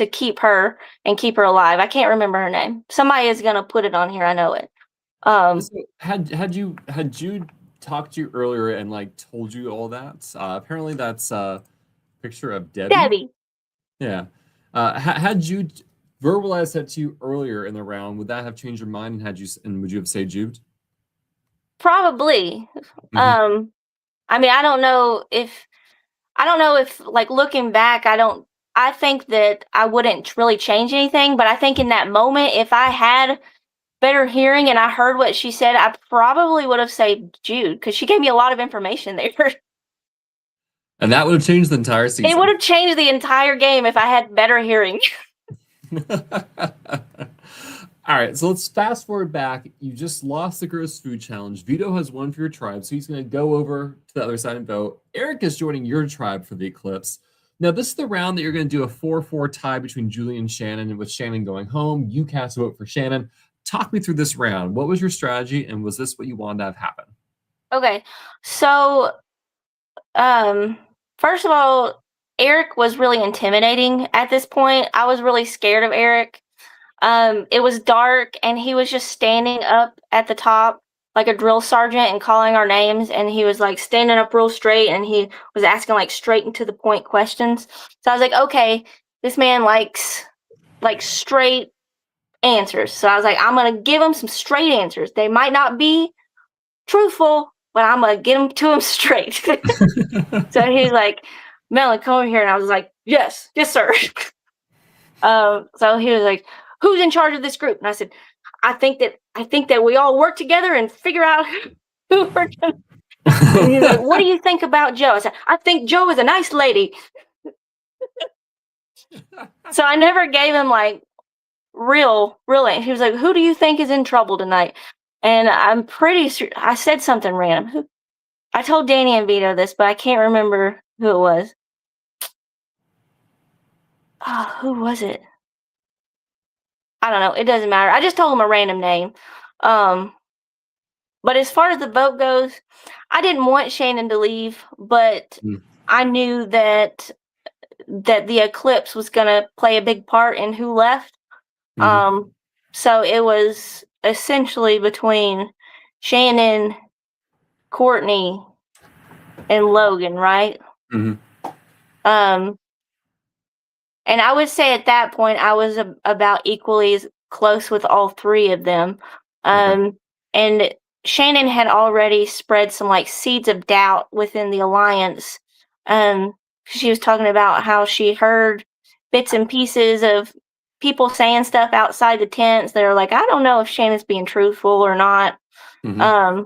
keep her and keep her alive. I can't remember her name. Somebody is gonna put it on here. I know it. So had Jude talked to you earlier and like told you all that? Apparently that's a picture of Debbie. Debbie, Yeah. Had Jude verbalized that to you earlier in the round, would that have changed your mind? And would you have said Jude? probably. Hmm. I mean, I don't know if like looking back, I think that I wouldn't really change anything, but I think in that moment, if I had better hearing and I heard what she said, I probably would have saved Jude because she gave me a lot of information there. And that would have changed the entire It would season. have changed the entire game if I had better hearing. All right, so let's fast forward back. You just lost the gross food challenge. Vito has won for your tribe, so he's going to go over to the other side and vote. Eric is joining your tribe for the eclipse. Now, this is the round that you're going to do a 4-4 tie between Julie and Shannon, and with Shannon going home, you cast a vote for Shannon. Talk me through this round. What was your strategy, and was this what you wanted to have happen? Okay, so first of all, Eric was really intimidating at this point. I was really scared of Eric. It was dark and he was just standing up at the top like a drill sergeant and calling our names, and he was like standing up real straight and he was asking like straight and to the point questions. So I was like, okay, this man likes like straight answers. So I was like, I'm gonna give him some straight answers. They might not be truthful, but I'm gonna get him to him straight. So he's like, Maryellen, come over here. And I was like, yes, sir. So he was like, who's in charge of this group? And I said, I think that we all work together and figure out who we're gonna. And he's like, what do you think about Joe? I said, I think Joe is a nice lady. So I never gave him like real. He was like, who do you think is in trouble tonight? And I'm pretty sure I said something random. I told Danny and Vito this, but I can't remember who it was. Oh, who was it? I don't know. It doesn't matter. I just told him a random name. But as far as the vote goes, I didn't want Shannon to leave, but I knew that the eclipse was going to play a big part in who left. So it was essentially between Shannon, Courtney, and Logan, right? And I would say at that point I was about equally as close with all three of them. And Shannon had already spread some like seeds of doubt within the alliance. She was talking about how she heard bits and pieces of people saying stuff outside the tents. They're like, I don't know if Shannon's being truthful or not. I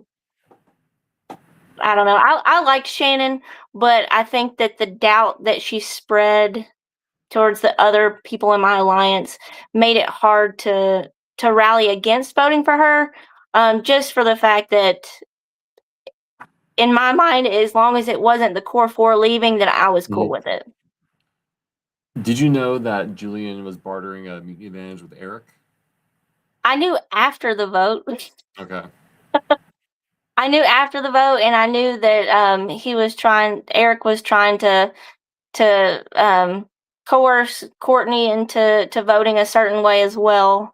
don't know. I like Shannon, but I think that the doubt that she spread towards the other people in my alliance made it hard to rally against voting for her, just for the fact that in my mind, as long as it wasn't the core four leaving, that I was cool with it. Did you know that Julian was bartering a meat advantage with Eric? I knew after the vote. Okay. I knew after the vote, and I knew that Eric was trying to coerce Courtney into voting a certain way as well.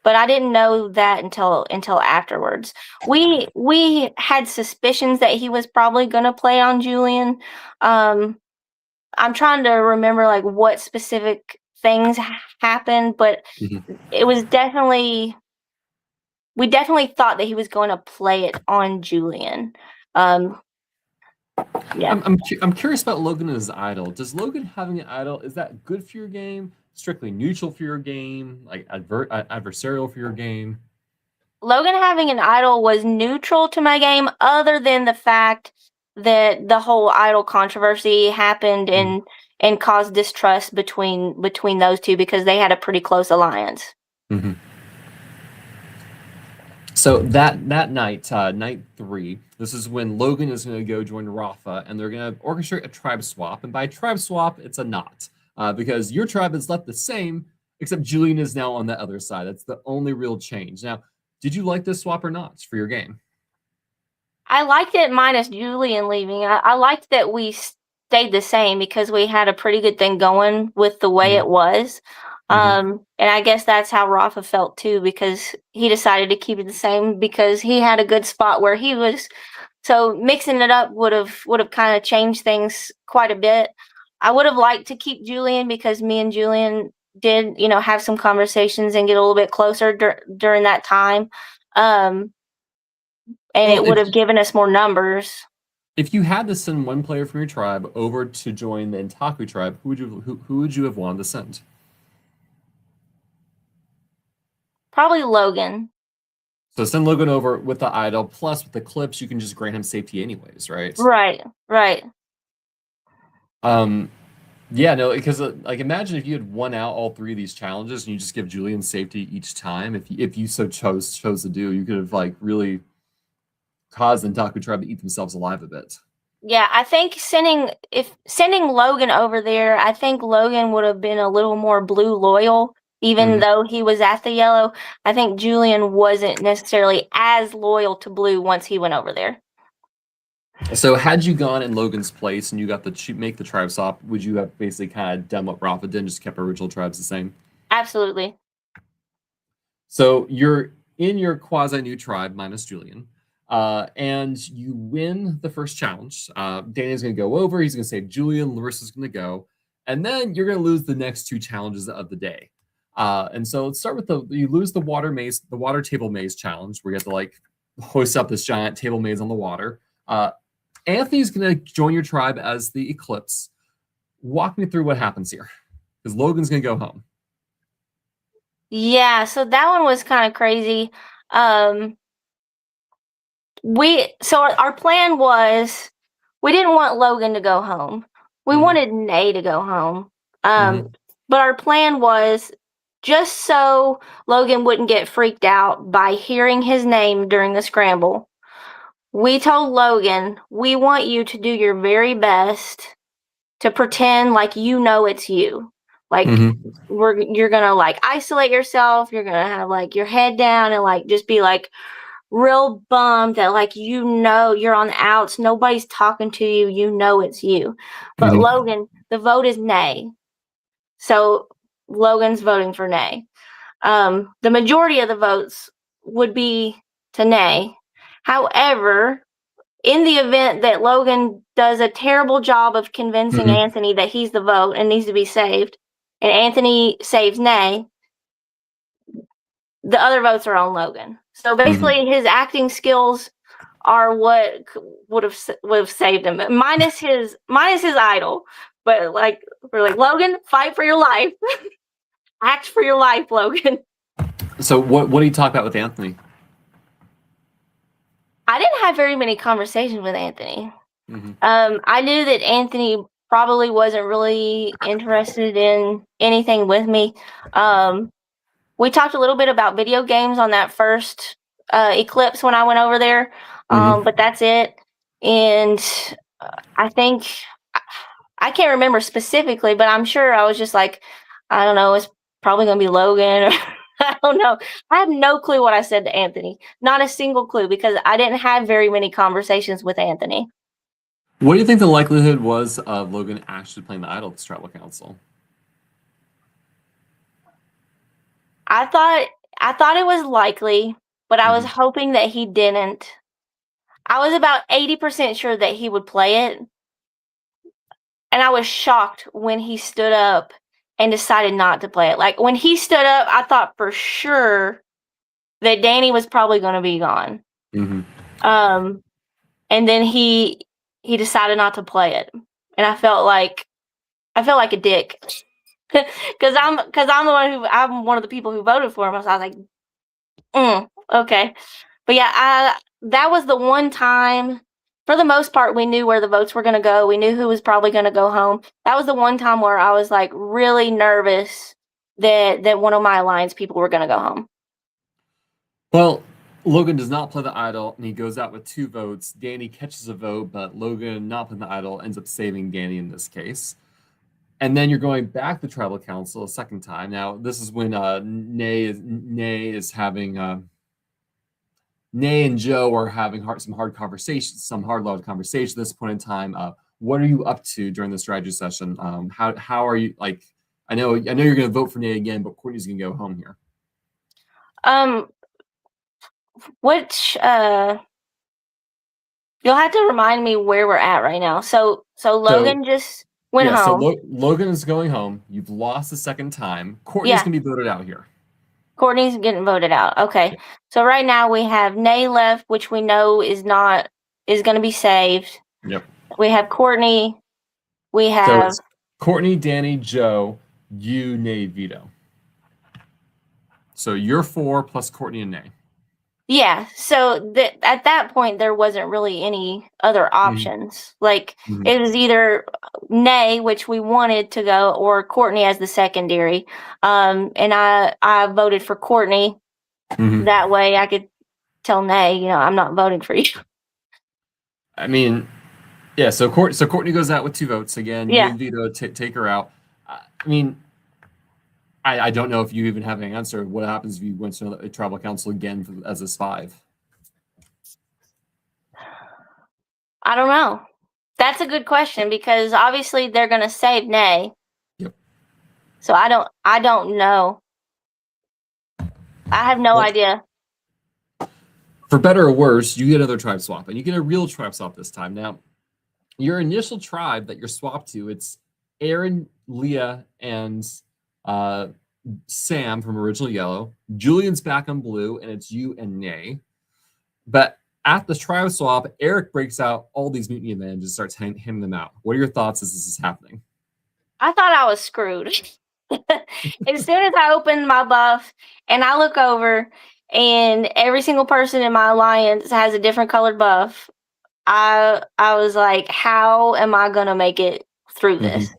but I didn't know that until afterwards. We had suspicions that he was probably going to play on Julian. I'm trying to remember like what specific things happened, but it was definitely we definitely thought that he was going to play it on Julian. Yeah. I'm curious about Logan and his idol. Does Logan having an idol, is that good for your game? Strictly neutral for your game? Like adversarial for your game? Logan having an idol was neutral to my game, other than the fact that the whole idol controversy happened and caused distrust between those two because they had a pretty close alliance. Mm-hmm. So that night, night 3, this is when Logan is going to go join Rafa, and they're going to orchestrate a tribe swap. And by tribe swap, it's a not, because your tribe is left the same, except Julian is now on the other side. That's the only real change. Now, did you like this swap or not for your game? I liked it minus Julian leaving. I liked that we stayed the same because we had a pretty good thing going with the way it was. And I guess that's how Rafa felt too, because he decided to keep it the same because he had a good spot where he was. So mixing it up would have kind of changed things quite a bit. I would have liked to keep Julian because me and Julian did, have some conversations and get a little bit closer during that time. And it would have given us more numbers. If you had to send one player from your tribe over to join the Intaku tribe, who would you have wanted to send? Probably Logan. So send Logan over with the idol, plus with the clips, you can just grant him safety anyways, right? Right. Yeah, no, because like imagine if you had won out all 3 of these challenges and you just give Julian safety each time. If you so chose to do, you could have like really caused the Intaku tribe to eat themselves alive a bit. Yeah, I think sending Logan over there, I think Logan would have been a little more blue loyal, even though he was at the yellow. I think Julian wasn't necessarily as loyal to blue once he went over there. So had you gone in Logan's place and you got to make the tribe swap, would you have basically kind of done what Rafa did and just kept original tribes the same? Absolutely. So you're in your quasi-new tribe minus Julian, and you win the first challenge. Danny's going to go over. He's going to save Julian. Larissa's going to go. And then you're going to lose the next 2 challenges of the day. And so let's start with you lose the water table maze challenge, where you have to like hoist up this giant table maze on the water. Anthony's going to join your tribe as the Eclipse. Walk me through what happens here, because Logan's going to go home. Yeah, so that one was kind of crazy. Our plan was we didn't want Logan to go home. We wanted Nay to go home. But our plan was just so Logan wouldn't get freaked out by hearing his name during the scramble. We told Logan, we want you to do your very best to pretend like it's you. Like you're gonna like isolate yourself. You're gonna have like your head down and like just be like real bummed that like you're on the outs. Nobody's talking to you. It's you. But Logan, the vote is nay. So Logan's voting for nay. The majority of the votes would be to nay. However, in the event that Logan does a terrible job of convincing Anthony that he's the vote and needs to be saved, and Anthony saves nay, the other votes are on Logan. So basically, his acting skills are what would have saved him, minus his idol. But like we're like, Logan, fight for your life, act for your life, Logan. So what do you talk about with Anthony? I didn't have very many conversations with Anthony. I knew that Anthony probably wasn't really interested in anything with me. We talked a little bit about video games on that first Eclipse when I went over there, but that's it. And I think I can't remember specifically, but I'm sure I was just like, I don't know, it's probably going to be Logan. I don't know. I have no clue what I said to Anthony. Not a single clue, because I didn't have very many conversations with Anthony. What do you think the likelihood was of Logan actually playing the idol at the Tribal Council? I I thought it was likely, but I was hoping that he didn't. I was about 80% sure that he would play it. And I was shocked when he stood up and decided not to play it. Like, when he stood up, I thought for sure that Danny was probably going to be gone. And then he decided not to play it. And I felt like a dick. Cause I'm one of the people who voted for him. So I was like, okay. But yeah, that was the one time, for the most part, we knew where the votes were going to go. We knew who was probably going to go home. That was the one time where I was like really nervous that one of my alliance people were going to go home. Well, Logan does not play the idol, and he goes out with 2 votes. Danny catches a vote, but Logan, not playing the idol, ends up saving Danny in this case. And then you're going back to tribal council a second time. Now, this is when Nay is having Nay and Joe are having some hard loud conversations at this point in time. What are you up to during the strategy session? How are you, like? I know you're going to vote for Nay again, but Courtney's going to go home here. Which you'll have to remind me where we're at right now. So Logan just went home. So Logan is going home. You've lost the second time. Courtney's going to be voted out here. Courtney's getting voted out. Okay. So right now we have Nay left, which we know is going to be saved. Yep. We have Courtney. We have Courtney, Danny, Joe, you, Nay, Vito. So you're 4 plus Courtney and Nay. Yeah. So at that point, there wasn't really any other options. Like, it was either Nay, which we wanted to go, or Courtney as the secondary. And I voted for Courtney. That way I could tell Nay, I'm not voting for you. I mean, yeah. So Courtney goes out with 2 votes again. Yeah. You and Vito take her out. I mean, I don't know if you even have an answer. What happens if you went to a tribal council again as a 5? I don't know. That's a good question, because obviously they're going to save Nay. Yep. So I don't know. I have no idea. For better or worse, you get another tribe swap, and you get a real tribe swap this time. Now, your initial tribe that you're swapped to, it's Aaron, Leah, and Sam from Original Yellow. Julian's back on blue, and it's you and Nay. But at the tribe swap, Eric breaks out all these mutiny advantages and starts handing them out. What are your thoughts as this is happening? I thought I was screwed. As soon as I opened my buff and I look over and every single person in my alliance has a different colored buff, I was like, how am I going to make it through this?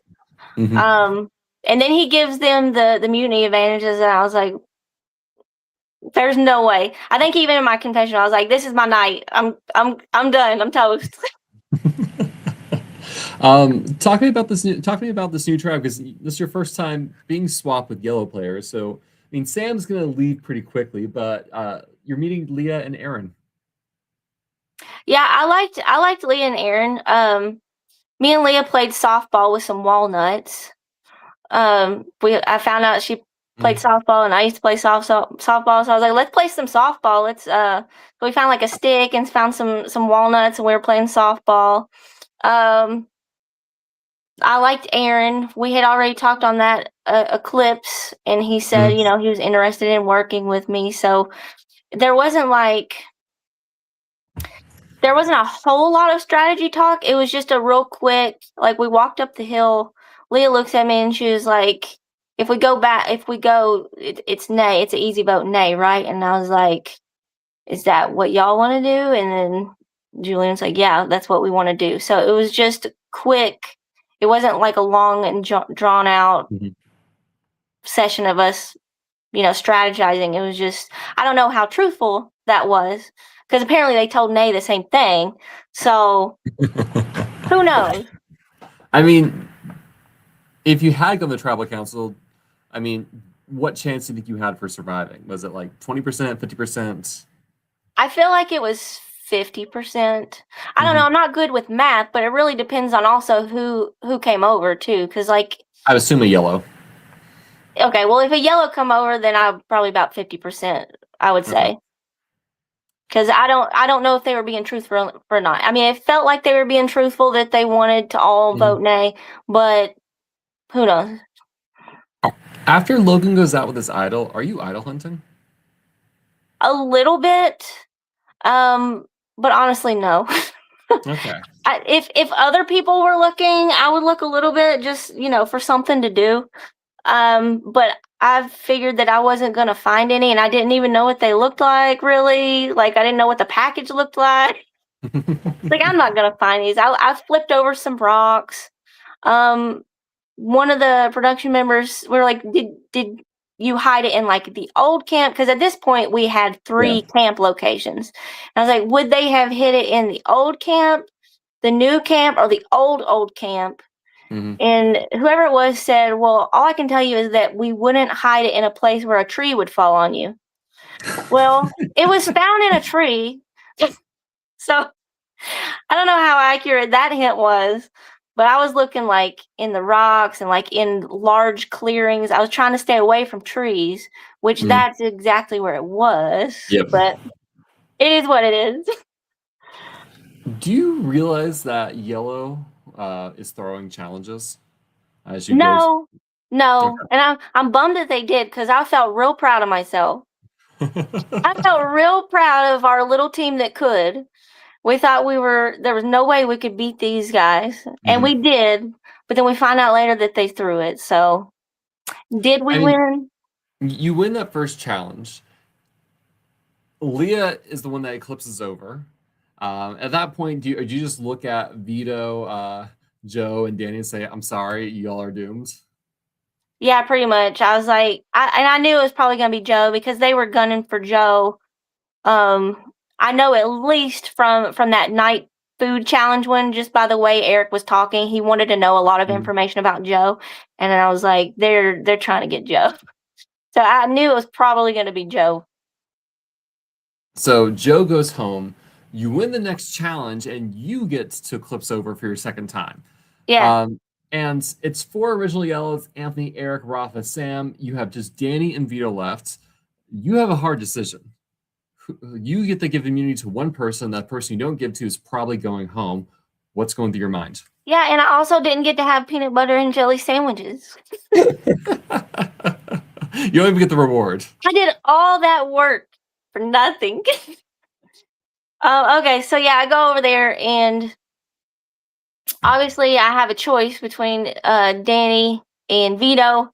And then he gives them the mutiny advantages, and I was like, there's no way. I think even in my confession, I was like, this is my night. I'm done. I'm toast. Talk to me about this new tribe, because this is your first time being swapped with yellow players. So, I mean, Sam's going to leave pretty quickly, but you're meeting Leah and Aaron. Yeah, I liked Leah and Aaron. Me and Leah played softball with some walnuts. I found out she played softball, and I used to play softball. So I was like, let's play some softball. So we found like a stick and found some walnuts, and we were playing softball. I liked Aaron. We had already talked on that eclipse, and he said, he was interested in working with me. So there wasn't a whole lot of strategy talk. It was just a real quick, like, we walked up the hill. Leah looks at me and she was like, it's Nay. It's an easy vote, Nay, right? And I was like, is that what y'all want to do? And then Julian's like, yeah, that's what we want to do. So it was just quick. It wasn't like a long and drawn out session of us, strategizing. It was just, I don't know how truthful that was, because apparently they told Nay the same thing. So who knows? I mean, if you had gone to the tribal council, I mean, what chance do you think you had for surviving? Was it like 20%, 50%? I feel like it was 50%. I don't know. I'm not good with math, but it really depends on also who came over too. Because, like, I would assume a yellow. Okay, well, if a yellow come over, then I'm probably about 50%, I would Okay. say. Because I don't know if they were being truthful or not. I mean, it felt like they were being truthful that they wanted to all vote nay, but who knows? After Logan goes out with his idol, are you idol hunting? A little bit, but honestly, no. Okay. If other people were looking, I would look a little bit just, for something to do. But I figured that I wasn't gonna find any, and I didn't even know what they looked like, really. Like, I didn't know what the package looked like. Like, I'm not gonna find these. I flipped over some rocks. Um, one of the production members were like, "Did you hide it in like the old camp?" Because at this point we had Yeah. 3 camp locations. And I was like, "Would they have hid it in the old camp, the new camp, or the old camp?" Hmm. And whoever it was said, "Well, all I can tell you is that we wouldn't hide it in a place where a tree would fall on you." Well, it was found in a tree. So I don't know how accurate that hint was, but I was looking like in the rocks and like in large clearings. I was trying to stay away from trees, which Hmm. that's exactly where it was. Yep. But it is what it is. Do you realize that yellow is throwing challenges as you go? No, no, Okay. and I'm bummed that they did because I felt real proud of myself. I felt real proud of our little team that could. We thought there was no way we could beat these guys, and Hmm. we did. But then we find out later that they threw it. So did we I mean, win? you win that first challenge. Leah is the one that eclipses over. At that point, do you just look at Vito, Joe, and Danny and say, "I'm sorry, y'all are doomed"? Yeah, pretty much. I was like, I knew it was probably gonna be Joe because they were gunning for Joe. Um, I know at least from that night food challenge one, just by the way Eric was talking, he wanted to know a lot of Mhm. information about Joe, and then I was like, they're trying to get Joe. So I knew it was probably gonna be Joe. So Joe goes home. You win the next challenge, and you get to eclipse over for your second time. Yeah. Um, and it's 4 original yellows: Anthony, Eric, Rafa, Sam. You have just Danny and Vito left. You have a hard decision. You get to give immunity to one person. That person you don't give to is probably going home. What's going through your mind? Yeah, and I also didn't get to have peanut butter and jelly sandwiches. You don't even get the reward. I did all that work for nothing. Okay, so yeah, I go over there and obviously I have a choice between Danny and Vito.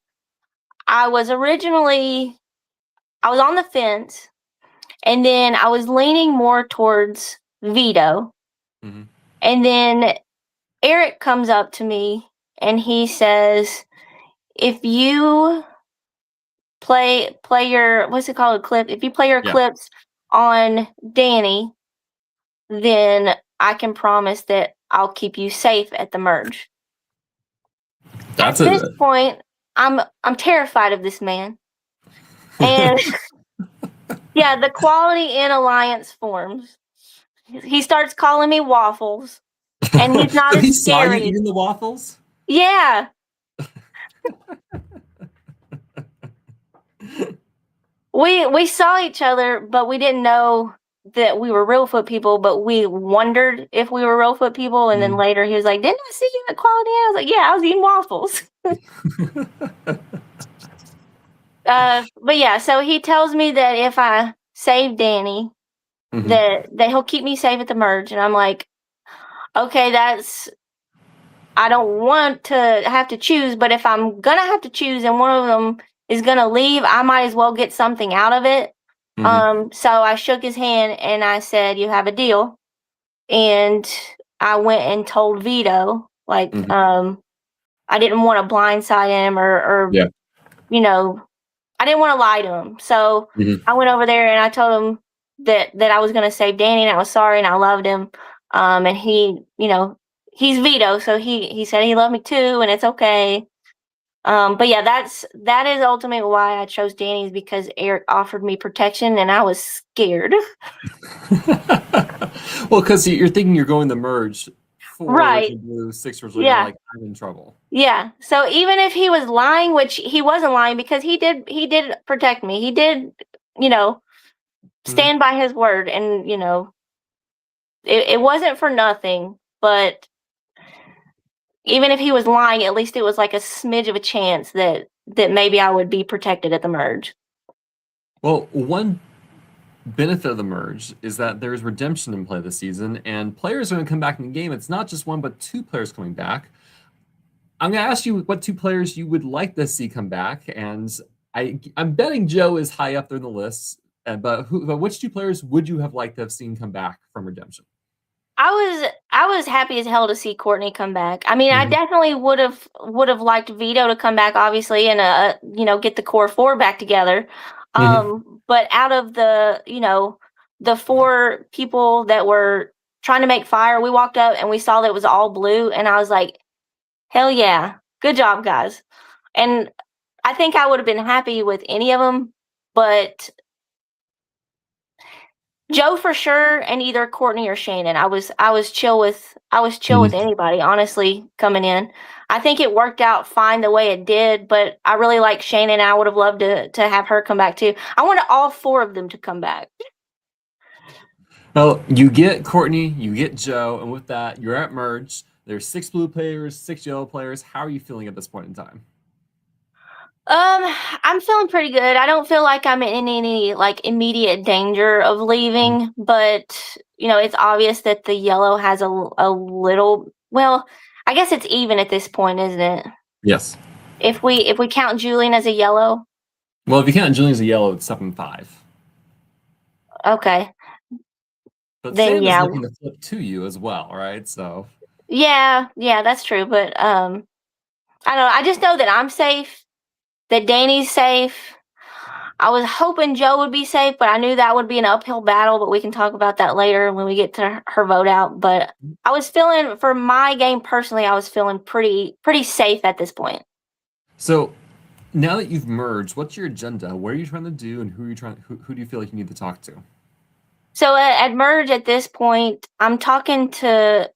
I was originally I was on the fence and then I was leaning more towards Vito. Mhm. And then Eric comes up to me and he says, "If you play your what's it called, a clip? If you play your Yeah, clips on Danny, then I can promise that I'll keep you safe at the merge." At that's this a. point, I'm terrified of this man. And yeah, the quality in alliance forms. He starts calling me waffles, and he's not So as he saw you scary. eating the waffles? Yeah, we saw each other, but we didn't know that we were Reelfoot people. But we wondered if we were Reelfoot people. And then Mhm. later he was like, "Didn't I see you at Quality?" I was like, "Yeah, I was eating waffles." But yeah, so he tells me that if I save Danny, Mhm. that he'll keep me safe at the merge, and I'm like, okay, I don't want to have to choose, but if I'm gonna have to choose and one of them is gonna leave, I might as well get something out of it. Mhm. So I shook his hand and I said, "You have a deal," and I went and told Vito, like, Mhm. I didn't want to blindside him or Yeah. you know I didn't want to lie to him. So Mhm. I went over there and I told him that I was going to save Danny and I was sorry and I loved him. And he, he's Vito, so he said he loved me too, and it's okay. But yeah, that is ultimately why I chose Danny, is because Eric offered me protection and I was scared. Well, because you're thinking you're going to merge 4, which Right. in blue, 6 was you're Yeah. like, I'm in trouble. Yeah. So even if he was lying, which he wasn't lying because he did protect me. He did, stand by his word, and it wasn't for nothing. But even if he was lying, at least it was like a smidge of a chance that maybe I would be protected at the merge. Well, one benefit of the merge is that there's redemption in play this season, and players are going to come back in the game. It's not just one, but 2 players coming back. I'm going to ask you what 2 players you would like to see come back, and I'm betting Joe is high up there in the list. But which 2 players would you have liked to have seen come back from redemption? I was happy as hell to see Courtney come back. I mean, I definitely would have liked Vito to come back, obviously, and get the core 4 back together. But out of the 4 people that were trying to make fire, we walked up and we saw that it was all blue, and I was like, hell yeah, good job, guys. And I think I would have been happy with any of them, but Joe for sure, and either Courtney or Shannon. I was chill with anybody, honestly, coming in. I think it worked out fine the way it did, but I really like Shannon. I would have loved to have her come back too. I wanted all 4 of them to come back. Well, you get Courtney, you get Joe, and with that, you're at merge. There's 6 blue players, 6 yellow players. How are you feeling at this point in time? I'm feeling pretty good. I don't feel like I'm in any like immediate danger of leaving, but it's obvious that the yellow has a little. Well, I guess it's even at this point, isn't it? Yes. If we count Julian as a yellow. Well, if you count Julian as a yellow, it's 7-5. Okay. But Then Sam is yeah. looking to flip to you as well, right? So Yeah, that's true. But I don't know. I just know that I'm safe, that Danny's safe. I was hoping Joe would be safe, but I knew that would be an uphill battle, but we can talk about that later when we get to her vote out. But I was feeling, for my game personally, I was feeling pretty safe at this point. So now that you've merged, what's your agenda? What are you trying to do, and who do you feel like you need to talk to? So at merge at this point, I'm talking to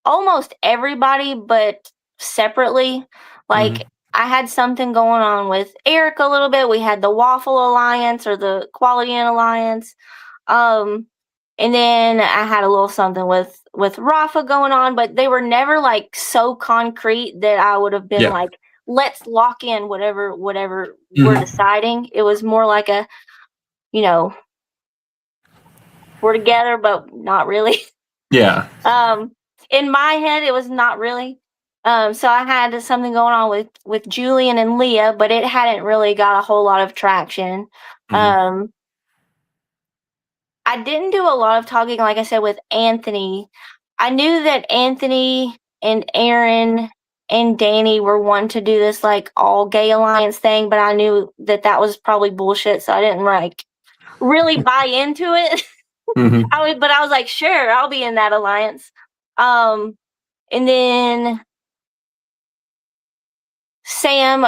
almost everybody, but separately. Like I had something going on with Eric a little bit. We had the Waffle Alliance or the Quality Inn Alliance. And then I had a little something with Rafa going on, but they were never like so concrete that I would have been like, let's lock in whatever we're deciding. It was more like a, we're together, but not really. Yeah. In my head, it was not really. So I had something going on with Julian and Leah, but it hadn't really got a whole lot of traction. I didn't do a lot of talking, like I said, with Anthony. I knew that Anthony and Aaron and Danny were wanting to do this like all gay alliance thing, but I knew that was probably bullshit, so I didn't like really buy into it. But I was like, sure, I'll be in that alliance. And then Sam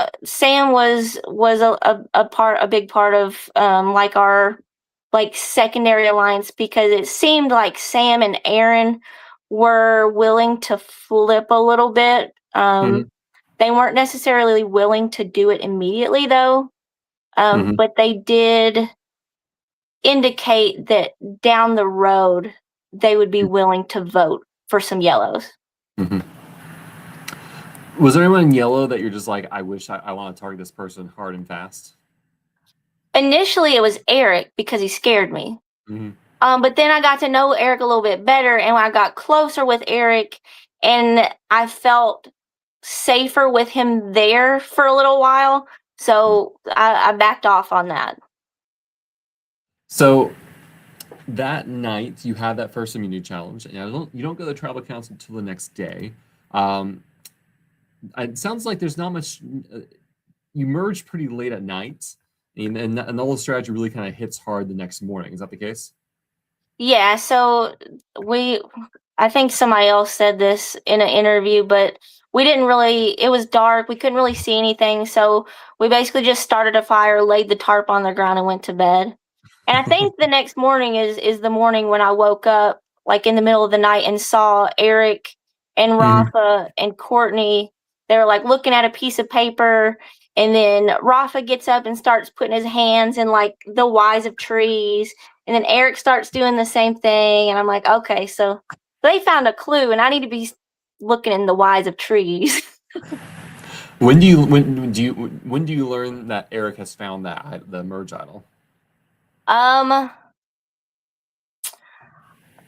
was a big part of like our like secondary alliance, because it seemed like Sam and Aaron were willing to flip a little bit. They weren't necessarily willing to do it immediately though. But they did indicate that down the road they would be willing to vote for some yellows. Was there anyone in yellow that you're just like, I wish I want to target this person hard and fast? Initially, it was Eric because he scared me. But then I got to know Eric a little bit better, and I got closer with Eric, and I felt safer with him there for a little while. So I backed off on that. So that night, you had that first immunity challenge, and you don't go to the tribal council until the next day. It sounds like there's not much. You merge pretty late at night, and the whole strategy really kind of hits hard the next morning. Is that the case? Yeah. So I think somebody else said this in an interview, but we didn't really. It was dark. We couldn't really see anything, so we basically just started a fire, laid the tarp on the ground, and went to bed. And I think the next morning is the morning when I woke up, like in the middle of the night, and saw Eric and Mhm. Rafa and Courtney, they were like looking at a piece of paper, and then Rafa gets up and starts putting his hands in like the Y's of trees, and then Eric starts doing the same thing, and I'm like, okay, so they found a clue, and I need to be looking in the Y's of trees. When do you learn that Eric has found the merge idol? um,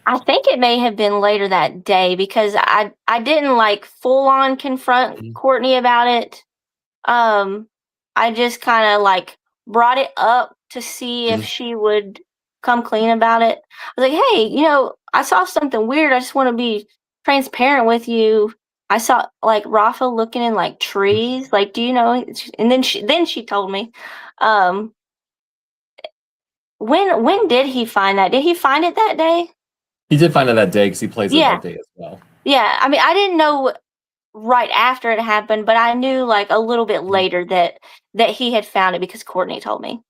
I think it may have been later that day because I didn't like full on confront Mhm. Courtney about it. I just kind of like brought it up to see if Mhm. she would come clean about it. I was like, "Hey, I saw something weird. I just want to be transparent with you. I saw like Rafa looking in like trees. Like, do you know?" And then she told me. Um, when did he find that? Did he find it that day? He did find out that day because he plays it Yeah. that day as well. Yeah. I mean, I didn't know right after it happened, but I knew like a little bit Mhm. later that he had found it because Courtney told me.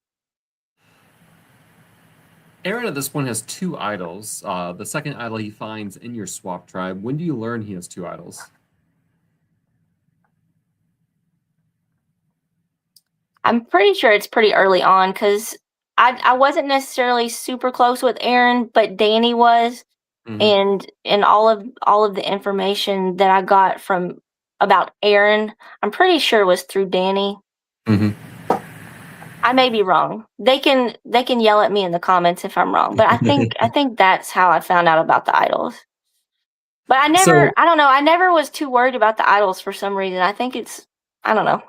Aaron at this point has two idols. The second idol he finds in your swap tribe. When do you learn he has two idols? I'm pretty sure it's pretty early on because I wasn't necessarily super close with Aaron, but Danny was, Hmm. and all of the information that I got from about Aaron, I'm pretty sure was through Danny. Hmm. I may be wrong. They can yell at me in the comments if I'm wrong, but I think that's how I found out about the idols. But So, I don't know, I never was too worried about the idols for some reason. I think I don't know.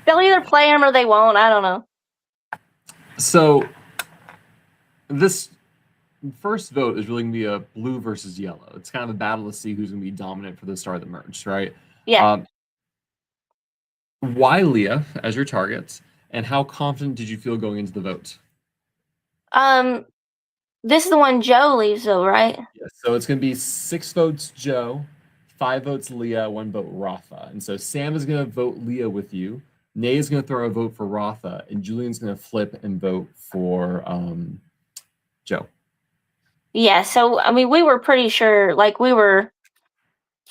They'll either play them or they won't. I don't know. so this first vote is really going to be a blue versus yellow. It's kind of a battle to see who's going to be dominant for the start of the merge, right? Yeah. Um, why Leah as your target, and how confident did you feel going into the vote? Um, this is the one Joe leaves though, right? Yes. So it's going to be 6 votes Joe, 5 votes Leah, 1 vote Rafa. And so Sam is going to vote Leah with you. Nay is going to throw a vote for Rafa, and Julian's going to flip and vote for Joe. Yeah, so I mean we were pretty sure, like we were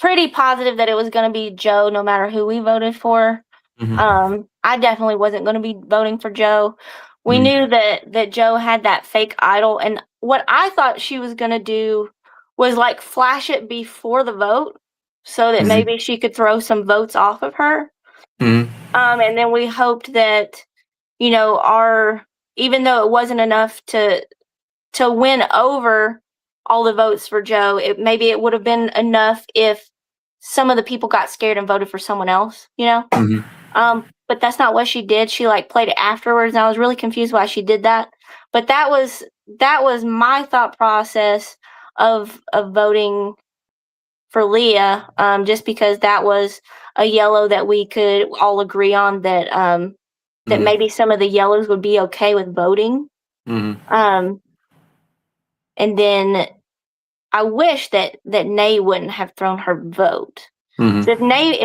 pretty positive that it was gonna be Joe no matter who we voted for. Hmm. I definitely wasn't gonna be voting for Joe. We Hmm. knew that Joe had that fake idol, and what I thought she was gonna do was like flash it before the vote so that Hmm. maybe she could throw some votes off of her. Hmm. And then we hoped that, our even though it wasn't enough to win over all the votes for Joe, maybe it would have been enough if some of the people got scared and voted for someone else. Hmm. But that's not what she did. She like played it afterwards, and I was really confused why she did that. But that was my thought process of voting for Leah, just because that was a yellow that we could all agree on that Hmm. maybe some of the yellows would be okay with voting. Hmm. Um, and then I wish that Nay wouldn't have thrown her vote. Hmm. So if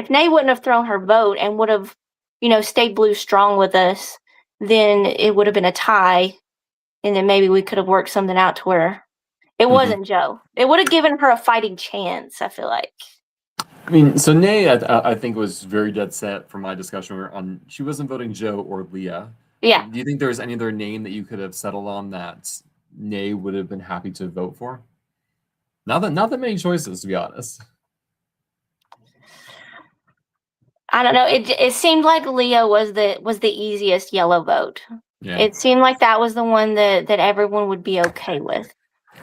Nay wouldn't have thrown her vote and would have, stayed blue strong with us, then it would have been a tie, and then maybe we could have worked something out to where it Hmm. wasn't Joe. It would have given her a fighting chance, I feel like. I mean, so Nay, I think was very dead set from my discussion on she wasn't voting Joe or Leah. Yeah. Do you think there was any other name that you could have settled on that Nay would have been happy to vote for? Not that many choices, to be honest. I don't know. It seemed like Leah was the easiest yellow vote. Yeah. It seemed like that was the one that everyone would be okay with.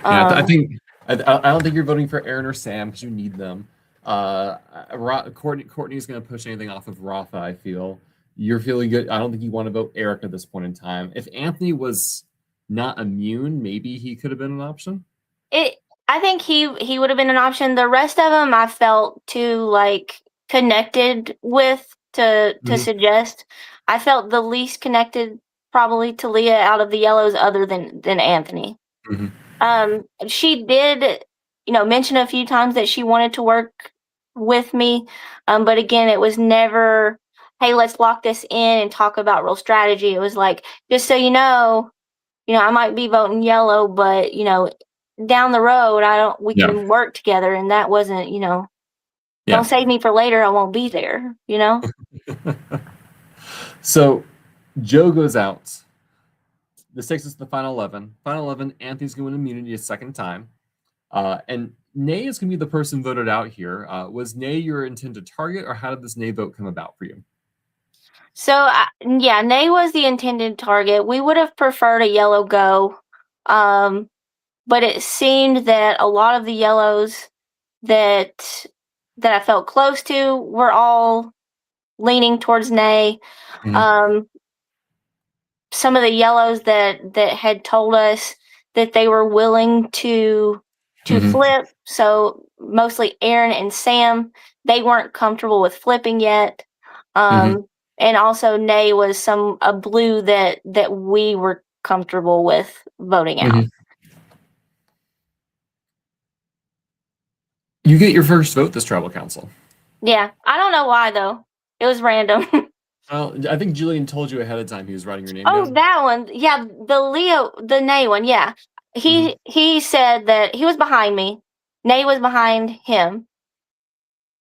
Yeah, I Um, think I don't think you're voting for Aaron or Sam because you need them. Courtney's going to push anything off of Rafa. I feel you're feeling good. I don't think you want to vote Eric at this point in time. If Anthony was not immune, maybe he could have been an option. it I think he would have been an option. The rest of them I felt too like connected with to Hmm. suggest. I felt the least connected probably to Leah out of the yellows other than Anthony. Hmm. She did, mention a few times that she wanted to work with me. But again, it was never, hey, let's lock this in and talk about real strategy. It was like, just so you know, I might be voting yellow, but down the road. We Yeah. can work together, and that wasn't, Yeah. don't save me for later. I won't be there, So Joe goes out. This takes us to the final 11. Final 11, Anthony's going to win immunity a second time. And Nay is going to be the person voted out here. Was Nay your intended target, or how did this Nay vote come about for you? So, yeah, Nay was the intended target. We would have preferred a yellow go, but it seemed that a lot of the yellows that I felt close to were all leaning towards Nay. Mhm. Some of the yellows that had told us that they were willing to Mhm. flip. So mostly Aaron and Sam, they weren't comfortable with flipping yet. Mhm. And also Nay was a blue that we were comfortable with voting out. Mhm. You get your first vote this tribal council. Yeah, I don't know why though. It was random. Well, I think Julian told you ahead of time he was writing your name Oh, down. that one. Yeah, the Nay one. Yeah. He said that he was behind me. Nay was behind him.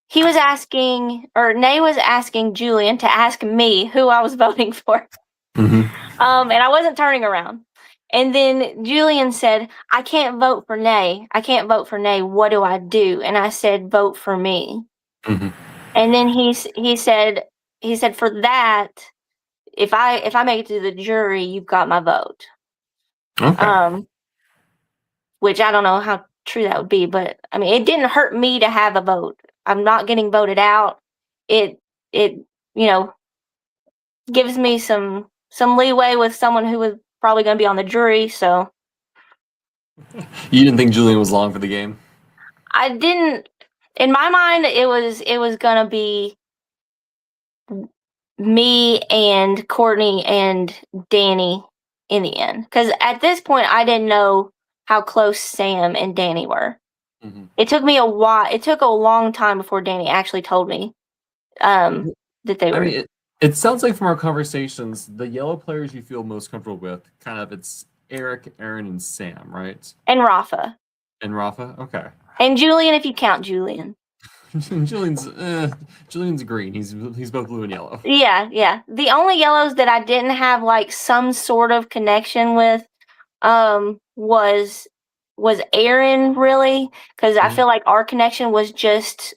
He was asking, or Nay was asking Julian to ask me who I was voting for. Mhm. And I wasn't turning around. And then Julian said, I can't vote for Nay. I can't vote for Nay. What do I do? And I said, vote for me. Mhm. And then he said, for that, if I make it to the jury, you've got my vote. Okay. Which I don't know how true that would be, but I mean, it didn't hurt me to have a vote. I'm not getting voted out. It gives me some leeway with someone who was probably going to be on the jury. So You didn't think Julian was long for the game? I didn't. In my mind, it was going to be me and Courtney and Danny in the end, because at this point, I didn't know how close Sam and Danny were. Mhm. It took me a while. It took a long time before Danny actually told me that they I were. mean, it sounds like from our conversations, the yellow players you feel most comfortable with, kind of, it's Eric, Aaron, and Sam, right? And Rafa. And Rafa? Okay. And Julian, if you count Julian. Julian's green. He's both blue and yellow. Yeah. The only yellows that I didn't have like some sort of connection with was Aaron, really, because I feel like our connection was just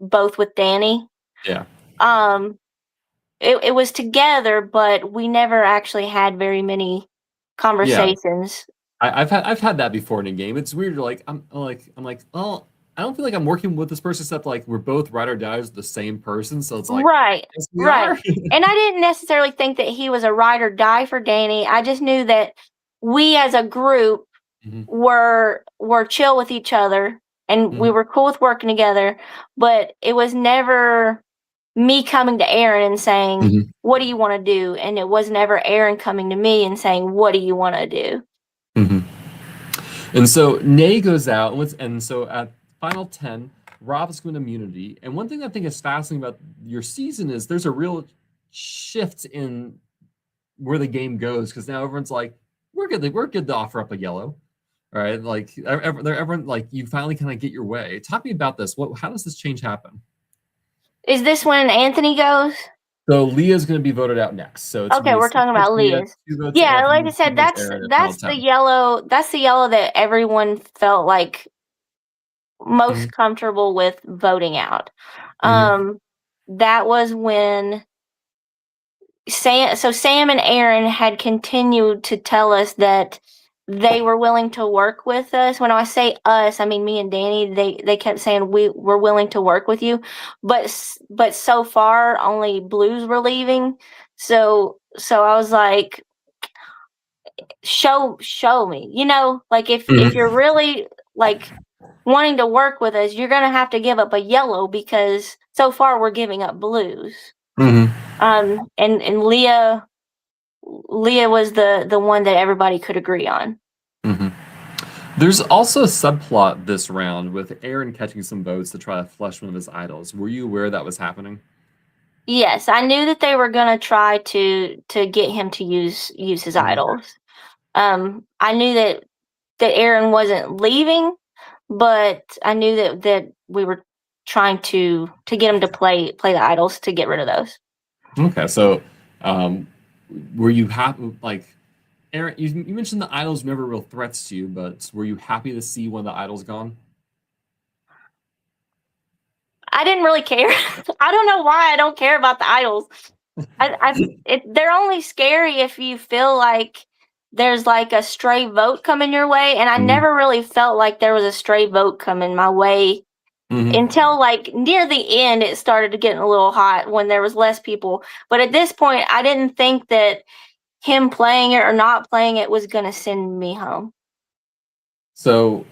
both with Danny. Yeah. It was together, but we never actually had very many conversations. I've had that before in a game. It's weird. Like I'm like, oh, I don't feel like I'm working with this person, except like we're both ride or dies with the same person. So it's like, Right. yes, we are. And I didn't necessarily think that he was a ride or die for Danny. I just knew that we as a group Mhm. were chill with each other and we Mhm. were cool with working together, but it was never me coming to Aaron and saying, Mhm. what do you want to do? And it was never Aaron coming to me and saying, what do you want to do? Mhm. And so Nay goes out, and so at final 10, Rob is going immunity. And one thing I think is fascinating about your season is there's a real shift in where the game goes, because now everyone's like, we're good to offer up a yellow. All right. Like everyone, like, you finally kind of get your way. Talk to me about this. How does this change happen? Is this when Anthony goes? So Leah's going to be voted out next. So it's going Okay, to be we're 6 talking votes about Leah, Leah's. 2 votes Yeah, like Anthony, I 2 said, votes Aaron at final that's 10. the yellow that everyone felt like most Mhm. comfortable with voting out. Mhm. That was when Sam and Aaron had continued to tell us that they were willing to work with us. When I say us, I mean me and Danny. They kept saying we're willing to work with you, but so far only blues were leaving. So I was like, show me, like if you're really like wanting to work with us, you're gonna have to give up a yellow because so far we're giving up blues. Mhm. And Leah was the one that everybody could agree on. Mhm. There's also a subplot this round with Aaron catching some votes to try to flush one of his idols. Were you aware that was happening? Yes, I knew that they were gonna try to get him to use his Mhm. idols. I knew that that Aaron wasn't leaving, but I knew that we were trying to get him to play the idols to get rid of those. Okay, so were you happy? Like, Aaron, you mentioned the idols were never real threats to you, but were you happy to see one of the idols gone? I didn't really care. I don't know why I don't care about the idols. They're only scary if you feel like there's like a stray vote coming your way, and I never really felt like there was a stray vote coming my way until like near the end. It started getting a little hot when there was less people. But at this point, I didn't think that him playing it or not playing it was going to send me home. So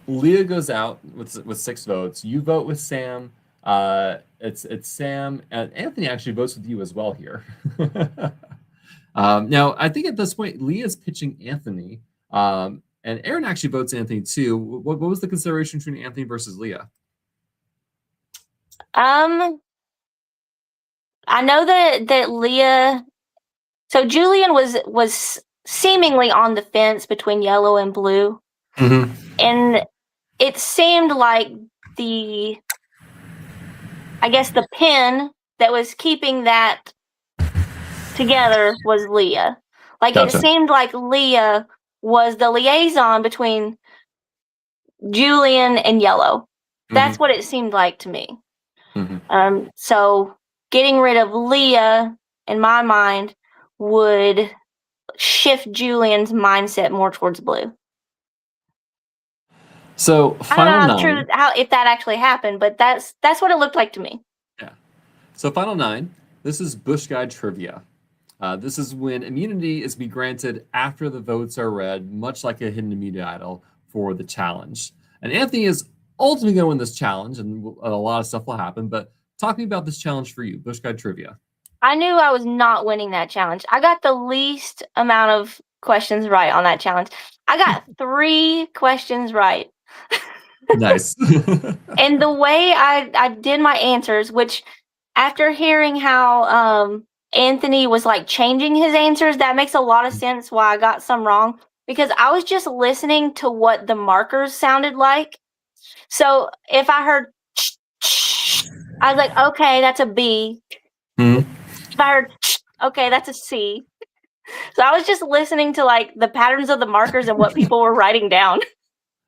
Leah goes out with 6 votes. You vote with Sam. It's Sam, and Anthony actually votes with you as well here. Now, I think at this point, Leah's pitching Anthony, and Aaron actually votes Anthony too. What was the consideration between Anthony versus Leah? I know that Leah. So Julian was seemingly on the fence between yellow and blue, and it seemed like the pin that was keeping that together was Leah. Like, gotcha. It seemed like Leah was the liaison between Julian and yellow. That's what it seemed like to me. So getting rid of Leah, in my mind, would shift Julian's mindset more towards blue. So final 9. If that actually happened, but that's what it looked like to me. Yeah. So final 9. This is Bush Guide trivia. This is when immunity is to be granted after the votes are read, much like a hidden immunity idol for the challenge. And Anthony is ultimately going to win this challenge, and a lot of stuff will happen. But talk to me about this challenge for you, Bush Guide trivia. I knew I was not winning that challenge. I got the least amount of questions right on that challenge. I got 3 questions right. Nice. And the way I did my answers, which after hearing how Anthony was like changing his answers, that makes a lot of sense why I got some wrong, because I was just listening to what the markers sounded like. So if I heard I was like, okay, that's a B. If I heard okay, that's a C. So I was just listening to like the patterns of the markers and what people were writing down.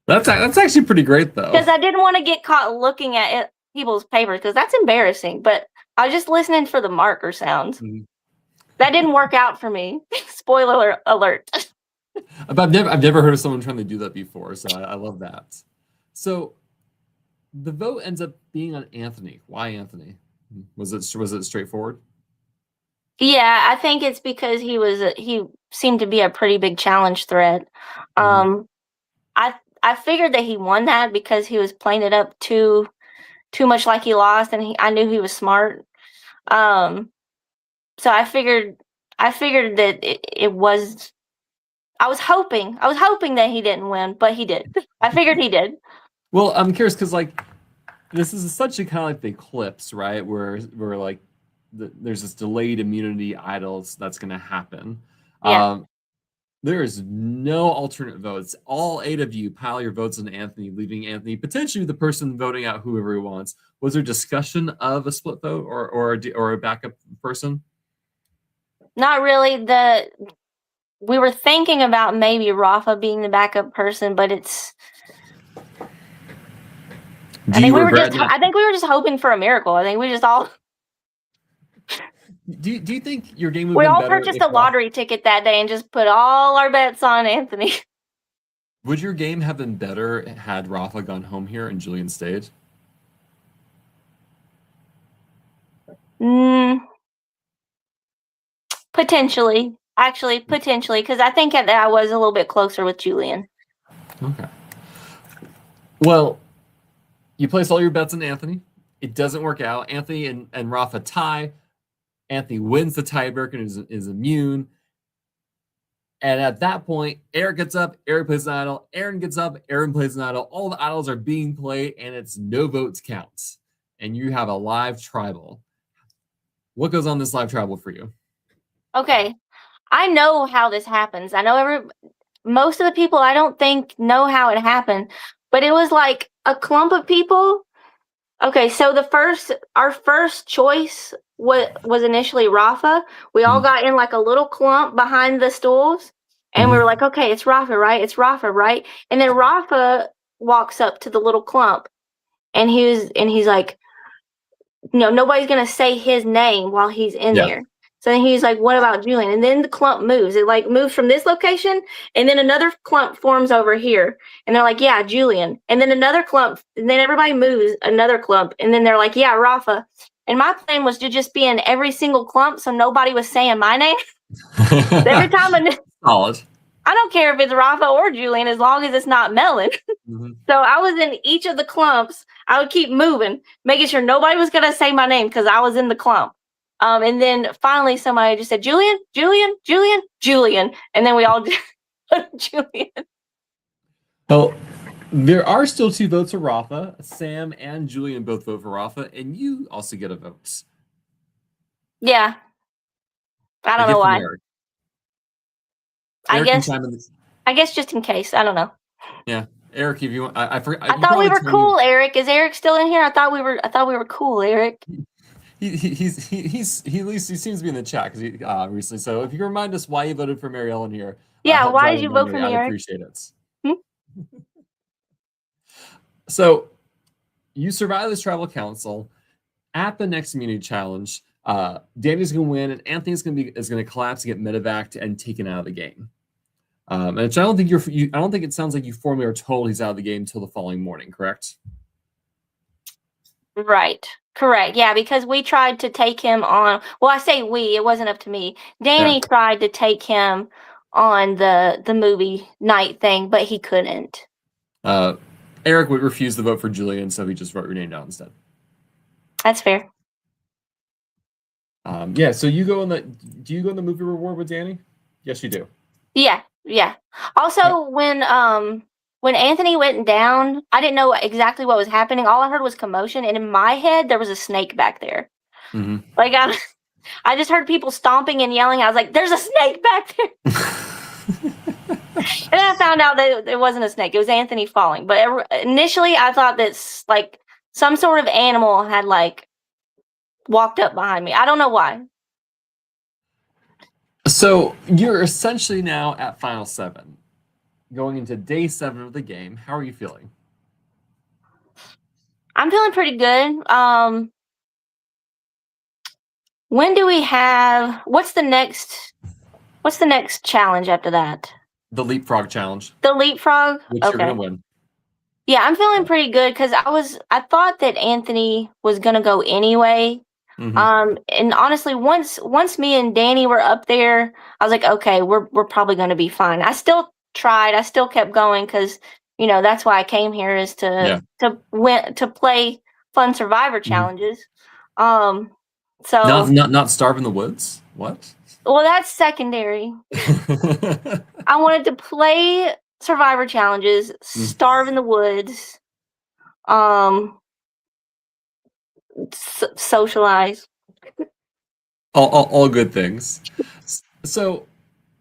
That's actually pretty great, though. Because I didn't want to get caught looking at people's papers, because that's embarrassing. But I was just listening for the marker sounds. That didn't work out for me. Spoiler alert. I've never heard of someone trying to do that before, so I love that. So the vote ends up being on Anthony. Why Anthony? Was it straightforward? Yeah, I think it's because he seemed to be a pretty big challenge threat. I figured that he won that because he was playing it up too much like he lost, and I knew he was smart. So I figured that it was. I was hoping that he didn't win, but he did. I figured he did. Well, I'm curious because like this is such a kind of like the eclipse, right? Where like there's this delayed immunity idols that's going to happen. Yeah. There is no alternate votes. All 8 of you pile your votes on Anthony, leaving Anthony potentially the person voting out whoever he wants. Was there discussion of a split vote or a backup person? Not really. We were thinking about maybe Rafa being the backup person, but it's. I think we were just hoping for a miracle. I think we just all. Do you think your game would? We all purchased a lottery ticket that day and just put all our bets on Anthony. Would your game have been better had Rafa gone home here and Julian stayed? Potentially, because I think that I was a little bit closer with Julian. Okay. Well, you placed all your bets on Anthony. It doesn't work out. Anthony and Rafa tie. Anthony wins the tiebreaker and is immune. And at that point, Eric gets up, Eric plays an idol. Aaron gets up, Aaron plays an idol. All the idols are being played, and it's no votes count. And you have a live tribal. What goes on this live tribal for you? Okay. I know how this happens. I know most of the people I don't think know how it happened, but it was like a clump of people. Okay, so our first choice was initially Rafa. We all got in like a little clump behind the stools, and we were like, okay, it's Rafa, right? It's Rafa, right? And then Rafa walks up to the little clump, and he's like, nobody's gonna say his name while he's in there. So then he's like, what about Julian? And then the clump moves. It like moves from this location, and then another clump forms over here. And they're like, yeah, Julian. And then another clump, and then everybody moves another clump. And then they're like, yeah, Rafa. And my plan was to just be in every single clump so nobody was saying my name. Every time Solid. I don't care if it's Rafa or Julian as long as it's not Melon. So I was in each of the clumps. I would keep moving, making sure nobody was going to say my name because I was in the clump. And then finally somebody just said, Julian, Julian, Julian, Julian. And then we all did Julian. Well, there are still 2 votes for Rafa. Sam and Julian both vote for Rafa, and you also get a vote. Yeah. I don't know why. Eric. I guess just in case. I don't know. Yeah. Eric, if you want, I forgot. I thought we were cool, Eric. Is Eric still in here? I thought we were cool, Eric. He at least he seems to be in the chat because recently. So if you can remind us why you voted for Maryellen here. Yeah, why did you vote for me, Eric? I appreciate it. So you survive this tribal council. At the next community challenge, Danny's going to win, and Anthony's going to collapse, get medevaced, and taken out of the game. And I don't think I don't think it sounds like you formally are told he's out of the game until the following morning, correct? Right. Correct. Yeah, because we tried to take him on. Well, I say we. It wasn't up to me. Danny tried to take him on the movie night thing, but he couldn't. Eric would refuse to vote for Julian, so he just wrote your name down instead. That's fair. Yeah. So you go do you go in the movie reward with Danny? Yes, you do. Yeah. Also, when Anthony went down, I didn't know exactly what was happening. All I heard was commotion, and in my head, there was a snake back there. Like I just heard people stomping and yelling. I was like, "There's a snake back there!" And I found out that it wasn't a snake; it was Anthony falling. But initially, I thought that like some sort of animal had like walked up behind me. I don't know why. So you're essentially now at Final 7, going into day 7 of the game. How are you feeling? I'm feeling pretty good. When do we have? What's the next challenge after that? The leapfrog challenge. The leapfrog. Which you're gonna win. Yeah, I'm feeling pretty good because I thought that Anthony was gonna go anyway. And honestly, once me and Danny were up there, I was like, okay, we're probably gonna be fine. I still tried. I still kept going because that's why I came here is to play fun Survivor challenges. So not starve in the woods. What? Well, that's secondary. I wanted to play Survivor challenges, starve in the woods, socialize. All good things. So,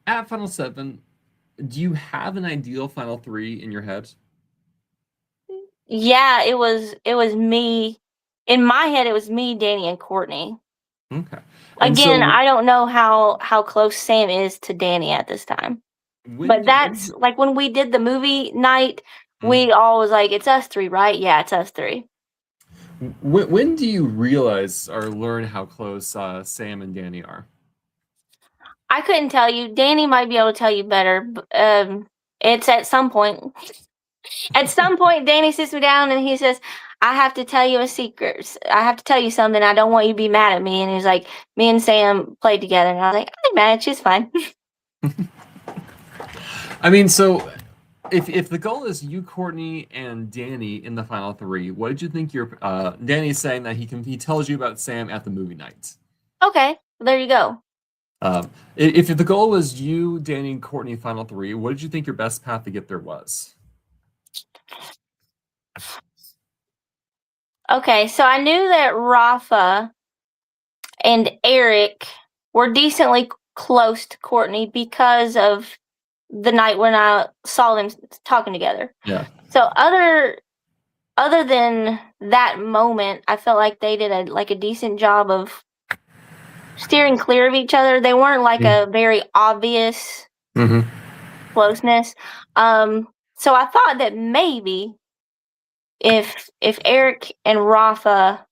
at Final 7, do you have an ideal Final 3 in your head? Yeah, it was me. In my head, it was me, Danny, and Courtney. Okay. Again, I don't know how close Sam is to Danny at this time. But that's like when we did the movie night, we all was like, it's us 3, right? Yeah, it's us 3. When do you realize or learn how close Sam and Danny are? I couldn't tell you. Danny might be able to tell you better. It's at some point. At some point, Danny sits me down and he says, I have to tell you a secret. I have to tell you something. I don't want you to be mad at me. And he's like, me and Sam played together. And I was like, I'm mad. She's fine. I mean, so if the goal is you, Courtney, and Danny in the Final 3, what did you think Danny's saying that he tells you about Sam at the movie night? Okay, there you go. If the goal was you, Danny, and Courtney Final 3, what did you think your best path to get there was? Okay, so I knew that Rafa and Eric were decently close to Courtney because of the night when I saw them talking together. Yeah. So other than that moment, I felt like they did a decent job of steering clear of each other. They weren't like a very obvious closeness. So I thought that maybe if Eric and Rafa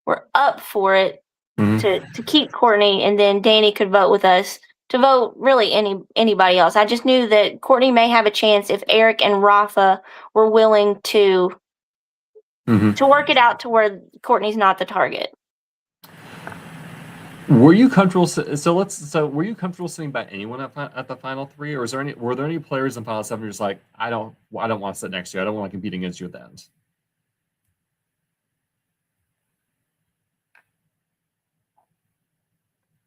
were up for it to keep Courtney, and then Danny could vote with us to vote really anybody else. I just knew that Courtney may have a chance if Eric and Rafa were willing to work it out to where Courtney's not the target. Were you comfortable? So were you comfortable sitting by anyone at the final three, or were there any players in final seven who just like, I don't want to sit next to you. I don't want to compete against you at the end.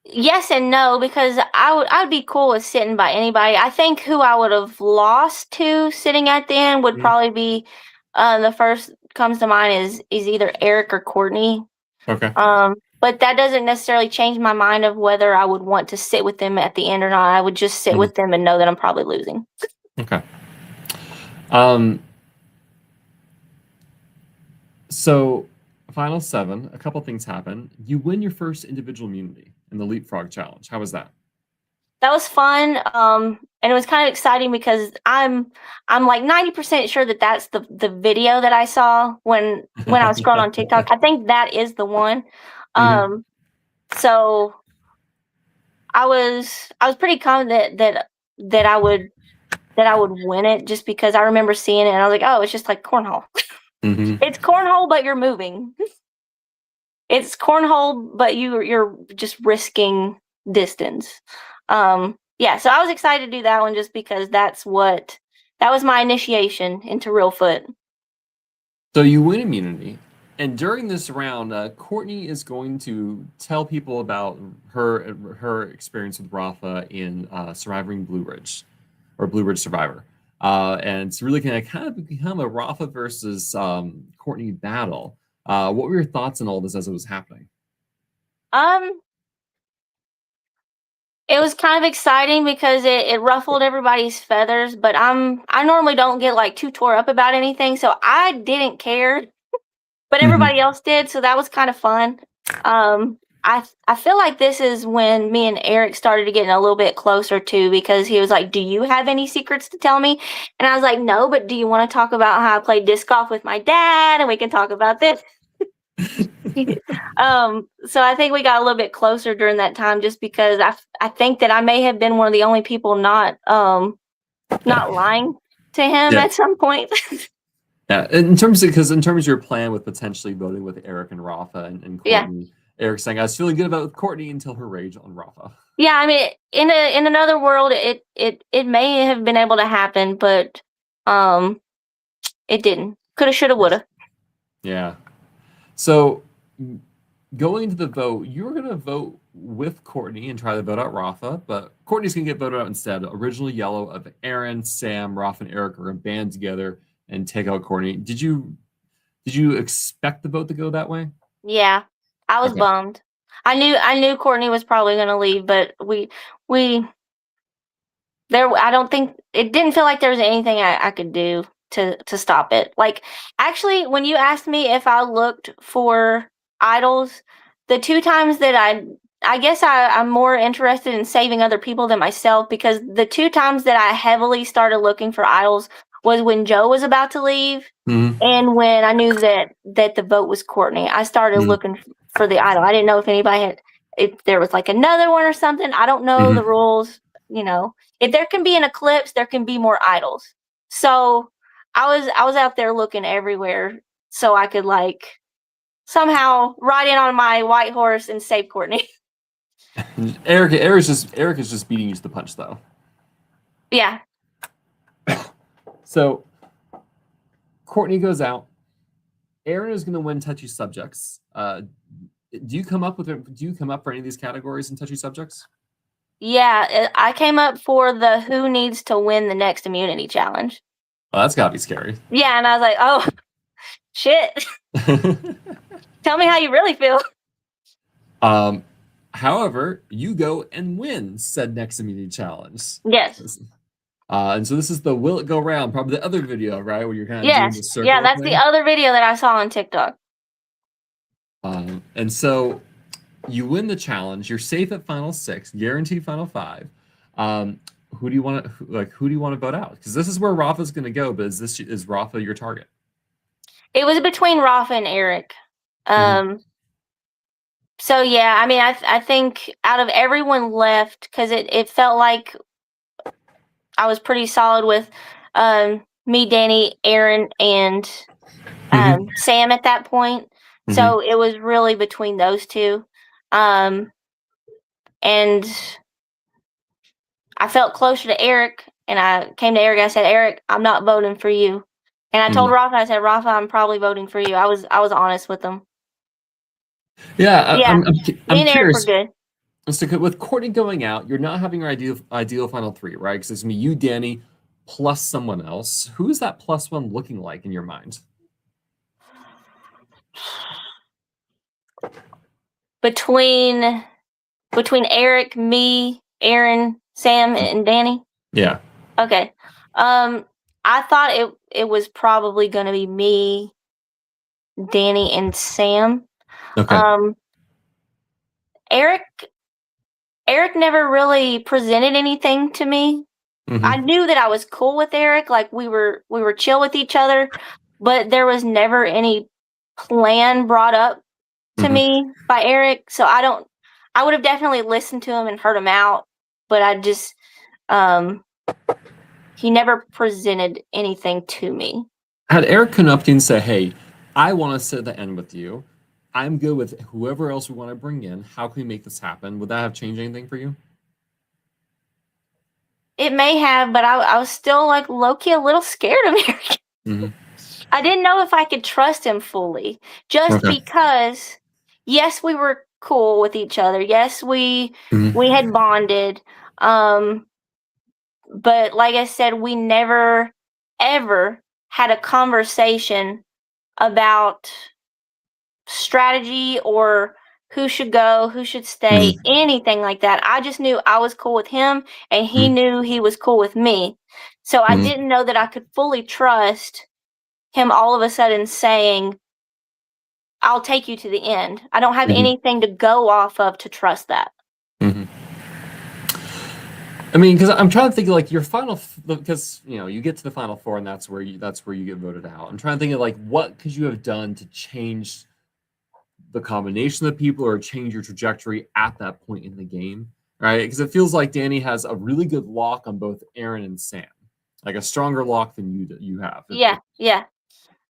Yes and no, because I'd be cool with sitting by anybody. I think who I would have lost to sitting at the end would probably be the first comes to mind is either Eric or Courtney. Okay. But that doesn't necessarily change my mind of whether I would want to sit with them at the end or not. I would just sit with them and know that I'm probably losing. Okay. So final seven, a couple things happen. You win your first individual immunity in the Leapfrog Challenge. How was that? That was fun. And it was kind of exciting because I'm like 90% sure that that's the video that I saw when I was scrolling on TikTok. I think that is the one. So I was pretty confident that I would win it, just because I remember seeing it and I was like, oh, it's just like cornhole. It's cornhole, but you're moving. It's cornhole, but you're just risking distance. Yeah, so I was excited to do that one just because that was my initiation into Reelfoot. So you win immunity, and during this round, Courtney is going to tell people about her experience with Rafa in Surviving Blue Ridge, or Blue Ridge Survivor, and it's really going to kind of become a Rafa versus Courtney battle. What were your thoughts on all this as it was happening? It was kind of exciting because it ruffled everybody's feathers, but I normally don't get like too tore up about anything, so I didn't care, but everybody else did, so that was kind of fun. I feel like this is when me and Eric started getting a little bit closer too, because he was like, do you have any secrets to tell me? And I was like, no, but do you want to talk about how I played disc golf with my dad, and we can talk about this? So I think we got a little bit closer during that time, just because I think that I may have been one of the only people not lying to him at some point. Yeah, in terms of your plan with potentially voting with Eric and Rafa and Courtney, Eric saying, I was feeling good about Courtney until her rage on Rafa. Yeah, I mean, in another world, it may have been able to happen, but it didn't. Coulda, shoulda, woulda. Yeah. So going into the vote, you were going to vote with Courtney and try to vote out Rafa, but Courtney's going to get voted out instead. Originally yellow of Aaron, Sam, Rafa, and Eric are going to band together and take out Courtney. Did you expect the vote to go that way? Yeah, I was bummed. I knew Courtney was probably going to leave, but I don't think it didn't feel like there was anything I could do to stop it. Like, actually, when you asked me if I looked for idols, the two times that I guess I'm more interested in saving other people than myself, because the two times that I heavily started looking for idols was when Joe was about to leave, and when I knew that the vote was Courtney. I started looking for the idol. I didn't know if there was like another one or something. I don't know the rules. If there can be an eclipse, there can be more idols. So I was out there looking everywhere so I could like somehow ride in on my white horse and save Courtney. Eric is just beating you to the punch, though. Yeah. So Courtney goes out. Aaron is going to win touchy subjects. Do you come up for any of these categories in touchy subjects? Yeah, I came up for the who needs to win the next immunity challenge. Oh, that's gotta be scary. Yeah, and I was like, oh, shit. Tell me how you really feel. However, you go and win said next immunity challenge. Yes. And so this is the will it go round, probably the other video, right? Where you're kind of doing the Yes. Yeah, circle that's the thing. other video that I saw on TikTok. And so you win the challenge. You're safe at final 6, guaranteed final 5. Who do you want to who do you want to vote out? Because this is where Rafa's going to go, but is Rafa your target? It was between Rafa and Eric. Mhm. So yeah, I mean, I think out of everyone left, because it felt like I was pretty solid with me, Danny, Aaron, and Mhm. Sam at that point. Mhm. So it was really between those two. And I felt closer to Eric, and I came to Eric. I said, Eric, I'm not voting for you. And I told Mhm. Rafa, I said, Rafa, I'm probably voting for you. I was honest with him. Yeah, Yeah, me I'm and Eric were curious. good. So with Courtney going out, you're not having your ideal final 3, right? Because it's me, you, Danny, plus someone else. Who's that plus one looking like in your mind? Between Eric, me, Aaron, Sam, and Danny. Yeah. Okay. I thought it was probably gonna be me, Danny, and Sam. Okay. Um, Eric never really presented anything to me. I Hmm. knew that I was cool with Eric, like we were chill with each other, but there was never any plan brought up to Hmm. me by Eric. So I would have definitely listened to him and heard him out, but I just he never presented anything to me. Had Eric come up to you and say, "Hey, I want to sit at the end with you. I'm good with whoever else we want to bring in. How can we make this happen?" Would that have changed anything for you? It may have, but I was still like low key a little scared of Eric. Hmm. I didn't know if I could trust him fully, just Okay. because yes, we were cool with each other. Yes, we Hmm. had bonded. Um, but like I said, we never ever had a conversation about strategy or who should go, who should stay, Hmm. anything like that. I just knew I was cool with him and he Hmm. knew he was cool with me. So I Hmm. didn't know that I could fully trust him all of a sudden saying, I'll take you to the end. I don't have Hmm. anything to go off of to trust that. Hmm. I mean, because I'm trying to think of like your because you get to the final 4 and that's where you get voted out. I'm trying to think of like what could you have done to change the combination of people or change your trajectory at that point in the game, right? Because it feels like Danny has a really good lock on both Aaron and Sam, like a stronger lock than you have. Yeah, yeah.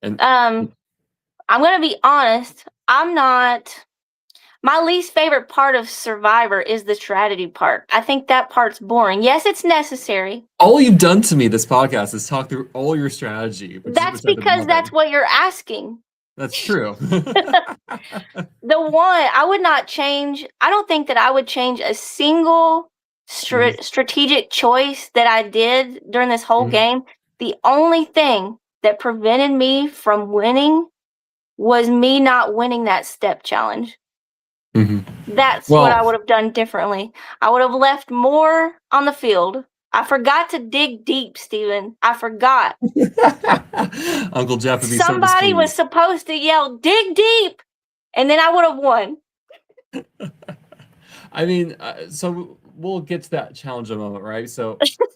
And Um, I'm gonna be honest. I'm not. My least favorite part of Survivor is the strategy part. I think that part's boring. Yes, it's necessary. all you've done to me this podcast is talk through all your strategy, That's which I've been because that's loving. what you're asking. That's true. The one I would not change. I don't think that I would change a single Mhm. strategic choice that I did during this whole Mhm. game. The only thing that prevented me from winning was me not winning that step challenge. Mhm. That's what I Well, would have done differently. I would have left more on the field. I forgot to dig deep, Steven. I forgot. Uncle Jeff would be so Somebody was displeased. supposed to yell, dig deep, and then I would have won. I mean, so we'll get to that challenge in a moment, right?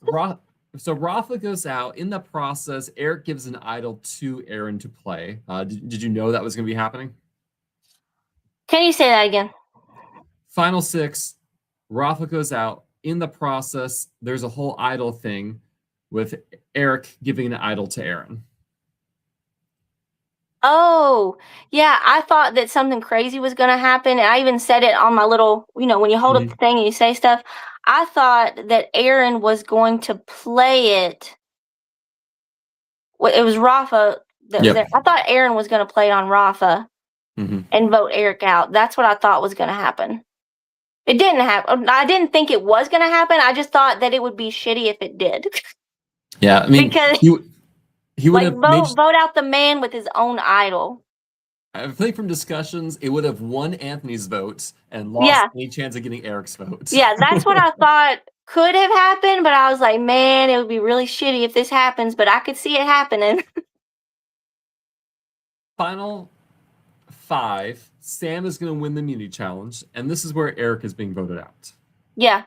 Ra- so Rafa goes out. In the process, Eric gives an idol to Aaron to play. Did you know that was going to be happening? Can you say that again? Final 6, Rafa goes out. In the process, there's a whole idol thing with Eric giving an idol to Aaron. Oh, yeah. I thought that something crazy was going to happen. And I even said it on my little, when you hold up the Mhm. thing and you say stuff. I thought that Aaron was going to play it. It was Rafa that was Yep. there. I thought Aaron was going to play it on Rafa Hmm. and vote Eric out. That's what I thought was going to happen. It didn't happen. I didn't think it was going to happen. I just thought that it would be shitty if it did. Yeah, I mean, Because, he would like, have made. vote out the man with his own idol. I think from discussions, it would have won Anthony's vote and lost Yeah. any chance of getting Eric's vote. Yeah, that's what I thought could have happened, but I was like, man, it would be really shitty if this happens, but I could see it happening. Final 5. Sam is going to win the immunity challenge, and this is where Eric is being voted out. Yeah.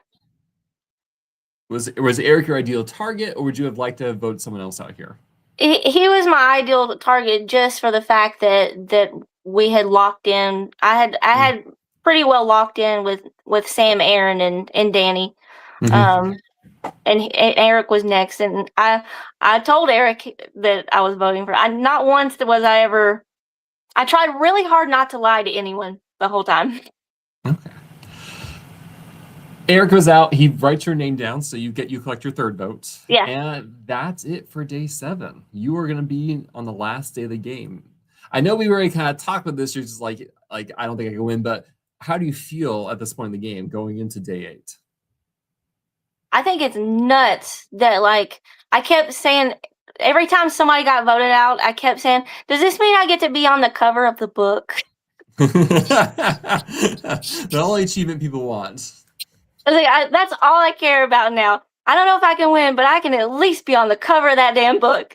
Was Eric your ideal target, or would you have liked to have voted someone else out here? He was my ideal target just for the fact that we had locked in. I had pretty well locked in with Sam, Aaron, and Danny. And Eric was next, and I told Eric that I was voting for. Not once was I ever. I tried really hard not to lie to anyone the whole time. Okay. Eric goes out. He writes your name down, so you collect your third vote. Yeah. And that's it for day 7. You are going to be on the last day of the game. I know we already kind of talked about this. You're just like I don't think I can win, but how do you feel at this point in the game going into day 8? I think it's nuts that I kept saying every time somebody got voted out, I kept saying, "Does this mean I get to be on the cover of the book?" The only achievement people want. I was like, that's all I care about now. I don't know if I can win, but I can at least be on the cover of that damn book.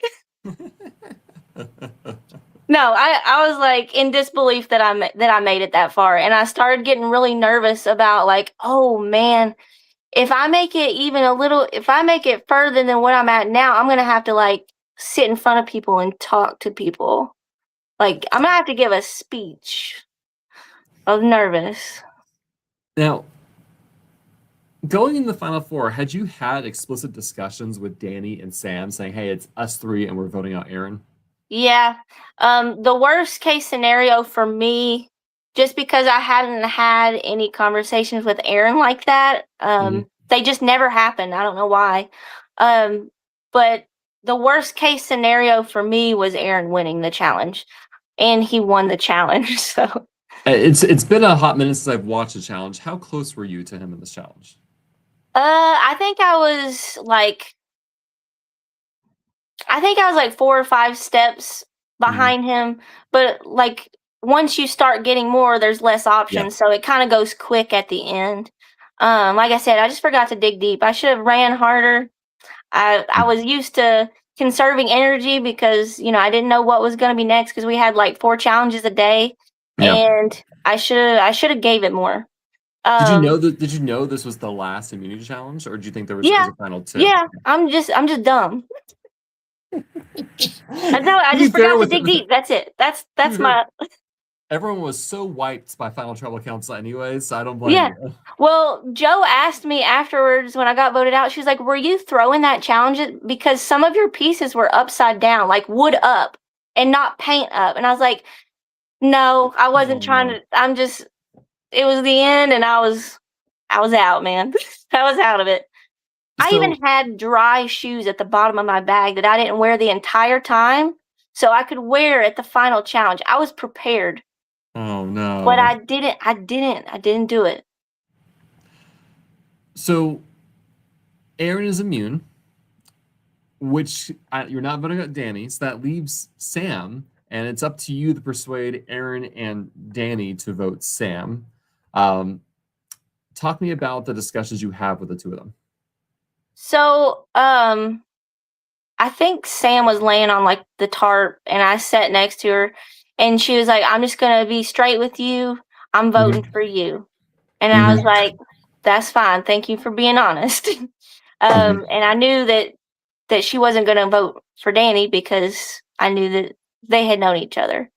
No, I was like in disbelief that I made it that far, and I started getting really nervous about oh man, if I make it if I make it further than what I'm at now, I'm gonna have to sit in front of people and talk to people. I'm gonna have to give a speech. I was nervous. Now, going in the final 4, had you had explicit discussions with Danny and Sam saying, "Hey, it's us 3 and we're voting out Aaron"? Yeah. The worst case scenario for me, just because I hadn't had any conversations with Aaron like that, they just never happened. I don't know why. But the worst case scenario for me was Aaron winning the challenge, and he won the challenge. So it's been a hot minute since I've watched the challenge. How close were you to him in this challenge? I think I was like 4 or 5 steps behind him, but once you start getting more, there's less options, so it kind of goes quick at the end. Like I said, I just forgot to dig deep. I should have ran harder. I was used to conserving energy because I didn't know what was going to be next because we had 4 challenges a day, and I should have gave it more. Did you know this was the last immunity challenge, or did you think there was a final 2? Yeah, I'm just dumb. I just forgot to dig deep. That's it. That's my. Everyone was so wiped by Final Tribal Council anyways, so I don't blame you. Well, Joe asked me afterwards when I got voted out, she was like, "Were you throwing that challenge because some of your pieces were upside down, like wood up and not paint up?" And I was like, "No, I wasn't trying to. It was the end, and I was out, man. I was out of it." I even had dry shoes at the bottom of my bag that I didn't wear the entire time, so I could wear at the final challenge. I was prepared. Oh no. But I didn't do it. So Aaron is immune, which you're not voting out Danny, so that leaves Sam, and it's up to you to persuade Aaron and Danny to vote Sam. Talk to me about the discussions you have with the 2 of them. So, I think Sam was laying on the tarp, and I sat next to her, and she was like, "I'm just gonna be straight with you. I'm voting for you." And I was like, "That's fine. Thank you for being honest." And I knew that she wasn't gonna vote for Danny because I knew that they had known each other.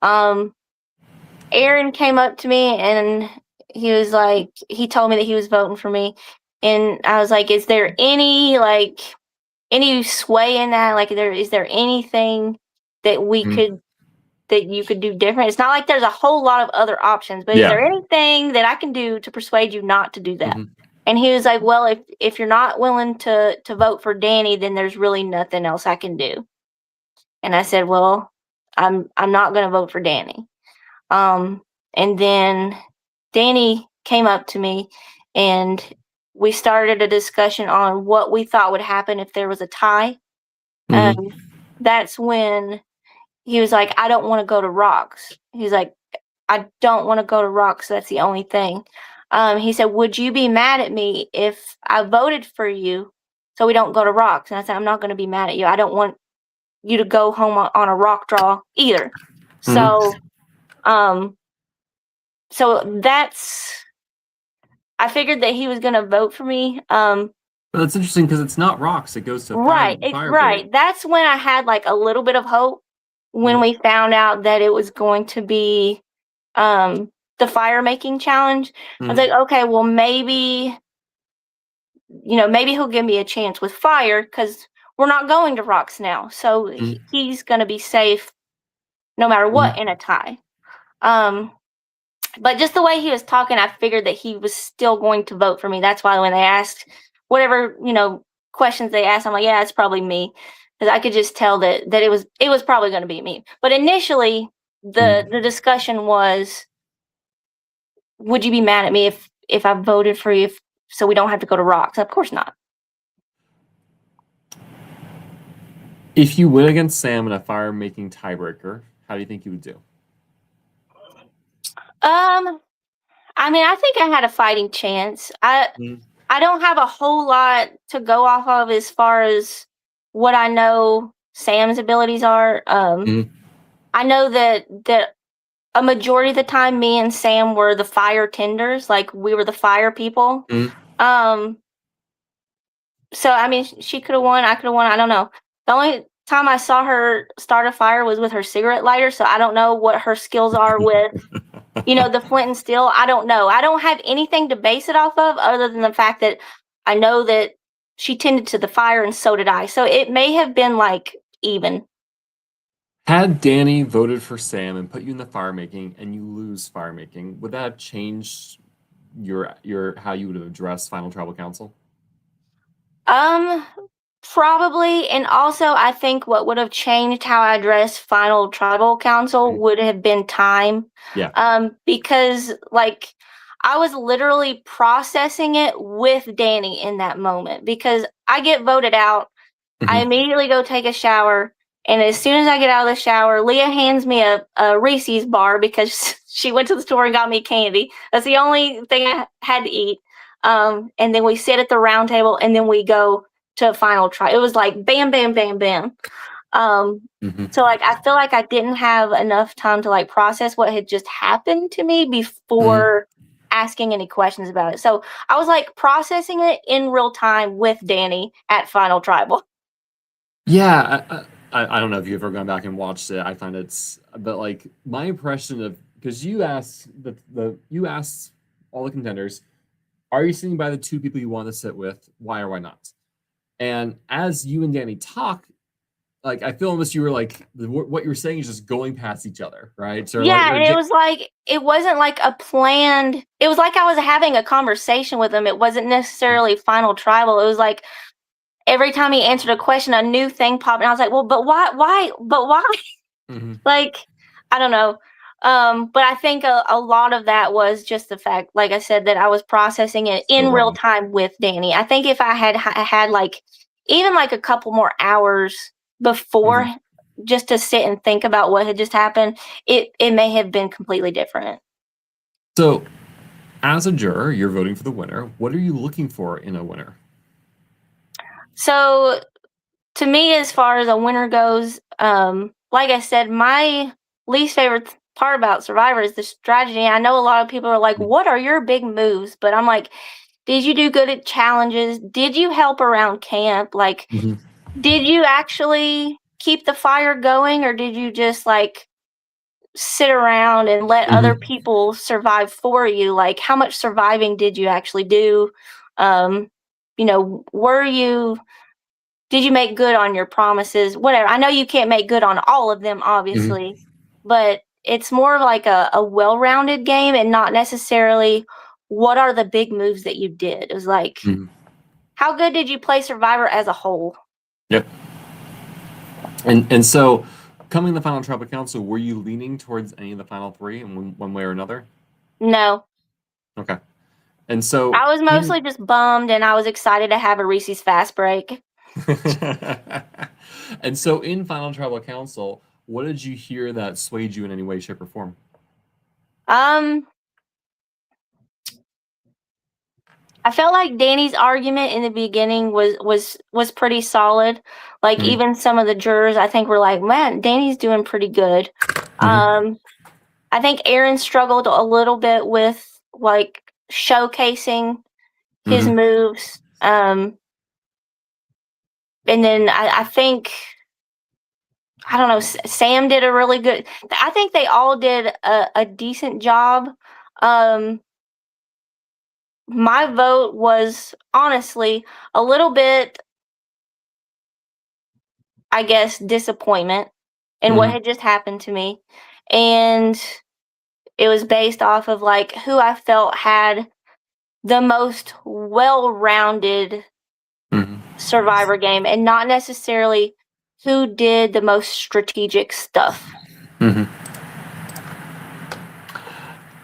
Aaron came up to me and he was like, he told me that he was voting for me, and I was like, "Is there any any sway in that? Is there anything that that you could do different? It's not like there's a whole lot of other options, but is there anything that I can do to persuade you not to do that?" And he was like, "Well, if you're not willing to vote for Danny, then there's really nothing else I can do." And I said, "Well, I'm not going to vote for Danny." And then Danny came up to me and we started a discussion on what we thought would happen if there was a tie. That's when he was like, "I don't want to go to rocks." He's like, "I don't want to go to rocks. That's the only thing." He said, "Would you be mad at me if I voted for you so we don't go to rocks?" And I said, "I'm not going to be mad at you. I don't want you to go home on a rock draw either." Mhm. So, um, so I figured that he was going to vote for me. But that's interesting because it's not rocks; it goes to Right, fire bait. right. That's when I had like a little bit of hope when Mhm. we found out that it was going to be the fire making challenge. I was Mhm. like, okay, well maybe maybe he'll give me a chance with fire because we're not going to rocks now, so Mhm. he's going to be safe no matter what Mhm. in a tie. Um, but just the way he was talking, I figured that he was still going to vote for me. That's why when they asked whatever questions they asked, I'm like, yeah, it's probably me, because I could just tell that it was probably going to be me. But initially, Mhm. the discussion was, would you be mad at me if I voted for you, so we don't have to go to rocks? Of course not. If you win against Sam in a fire-making tiebreaker, how do you think you would do? Um, I mean, I think I had a fighting chance. Mhm. I don't have a whole lot to go off of as far as what I know Sam's abilities are. Mhm. I know that a majority of the time, me and Sam were the fire tenders, like we were the fire people. Mhm. Um, so I mean, she could have won, I could have won. I don't know. The only time I saw her start a fire was with her cigarette lighter, so I don't know what her skills are with the flint and steel. I don't know. I don't have anything to base it off of other than the fact that I know that she tended to the fire and so did I. So it may have been like even. Had Danny voted for Sam and put you in the fire making and you lose fire making, would that have changed your how you would have addressed Final Tribal Council? Um, Probably. And also, I think what would have changed how I addressed Final Tribal Council Mhm. would have been time. Yeah. Because like I was literally processing it with Danny in that moment because I get voted out. I Mhm. immediately go take a shower. And as soon as I get out of the shower, Leah hands me a Reese's bar because she went to the store and got me candy. That's the only thing I had to eat. And then we sit at the round table and then we go to a final try. It was like bam, bam, bam, bam. Um, Mhm. so like I feel like I didn't have enough time to like process what had just happened to me Mhm. before asking any questions about it. So I was like processing it in real time with Danny at Final Tribal. Yeah, I don't know if you've ever gone back and watched it. I find but like my impression of because you asked you asked all the contenders, are you sitting by the two people you want to sit with? Why or why not? And as you and Danny talk, like I feel almost you were like what you were saying is just going past each other, right? So like Yeah, and it was like it wasn't like a planned. It was like I was having a conversation with him. It wasn't necessarily Final Tribal. It was like every time he answered a question, a new thing popped, and I was like, "Well, but why?" Mhm. Like, I don't know. But I think a lot of that was just the fact, like I said, that I was processing it So in real raw. time with Danny. I think if I had like even like a couple more hours before Mhm. just to sit and think about what had just happened, it may have been completely different. So as a juror, you're voting for the winner. What are you looking for in a winner? So to me, as far as a winner goes, like I said, my least favorite part about Survivor is the strategy. I know a lot of people are like, "What are your big moves?" But I'm like, did you do good at challenges? Did you help around camp? Like, Mhm. did you actually keep the fire going, or did you just like sit around and let other Mhm. people survive for you? Like, how much surviving did you actually do? Um, were you did you make good on your promises? Whatever. I know you can't make good on all of them, Mhm. obviously, but it's more of like a well-rounded game and not necessarily what are the big moves that you did. It was like, Mhm. how good did you play Survivor as a whole? Yep. And so coming to the final tribal council, were you leaning towards any of the final three in one way or another? No. Okay. And so I was in mostly just bummed and I was excited to have a Reese's fast break. and so in final tribal council, what did you hear that swayed you in any way, shape, or form? Um, I felt like Danny's argument in the beginning was pretty solid. Like Mhm. even some of the jurors, I think, were like, "Man, Danny's doing pretty good." Mhm. I think Aaron struggled a little bit with like showcasing his Mhm. moves. And then I think I don't know. Sam did a really good. I think they all did a decent job. Um, my vote was honestly a little bit, I guess, disappointment in what Mhm. had just happened to me, and it was based off of like who I felt had the most well-rounded Mhm. Survivor game, and not necessarily who did the most strategic stuff. Mhm.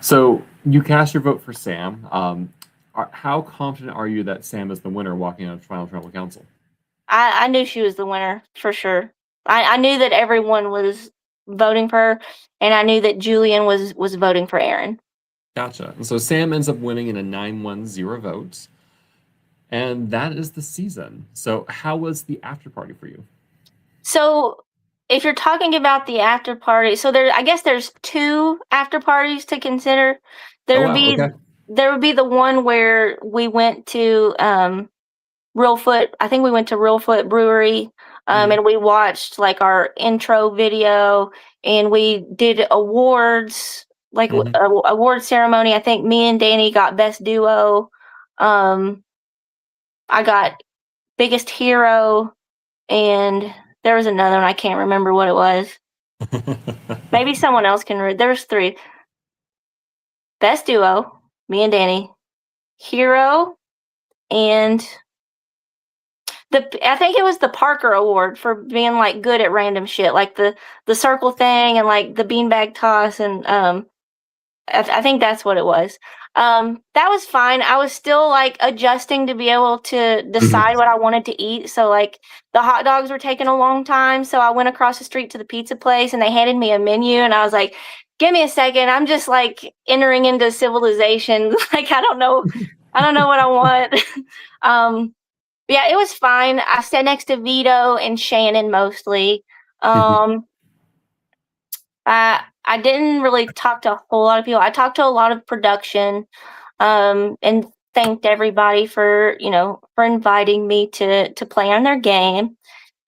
So you cast your vote for Sam. How confident are you that Sam is the winner walking out of final tribal council? I knew she was the winner for sure. I knew that everyone was voting for her, and I knew that Julian was voting for Aaron. Gotcha. And so Sam ends up winning in a 9-1-0 vote. And that is the season. So how was the after party for you? So if you're talking about the after party, so I guess there's two after parties to consider. Oh There would wow, be okay. there would be the one where we went to Reelfoot. I think we went to Reelfoot Brewery, Mhm. and we watched like our intro video, and we did awards, like Mhm. award ceremony. I think me and Danny got best duo. Um, I got biggest hero, and there was another one I can't remember what it was. Maybe someone else can read. There's three. Best duo, me and Danny. Hero, and I think it was the Parker Award for being like good at random shit, like the circle thing and like the beanbag toss, and I think that's what it was. That was fine. I was still like adjusting to be able to decide Mhm. what I wanted to eat. So like the hot dogs were taking a long time, so I went across the street to the pizza place and they handed me a menu, and I was like, "Give me a second. I'm just like entering into civilization. Like I don't know what I want." um, yeah, it was fine. I sat next to Vito and Shannon mostly. Mhm. Um, I didn't really talk to a whole lot of people. I talked to a lot of production, and thanked everybody for for inviting me to play on their game.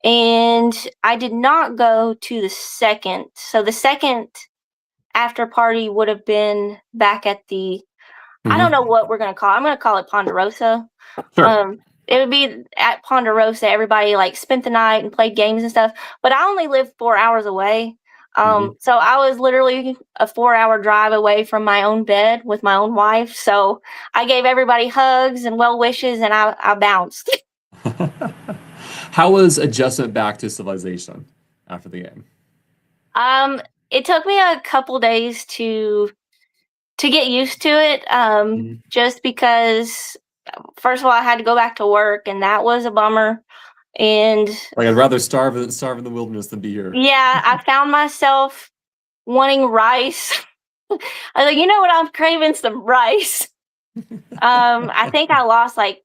And I did not go to the second. So the second after party would have been back at the, I don't know Mhm. what we're gonna call it. I'm gonna call it Ponderosa. Sure. It would be at Ponderosa. Everybody like spent the night and played games and stuff. But I only live 4 hours away. Mhm. So I was literally a 4 hour drive away from my own bed with my own wife. So I gave everybody hugs and well wishes, and I bounced. How was adjustment back to civilization after the game? um, it took me a couple days to get used to it. Mhm. Just because first of all I had to go back to work, and that was a bummer. And Like I'd rather starve in the wilderness than be here. yeah, I found myself wanting rice. I was like, you know what, I'm craving some rice. I think I lost like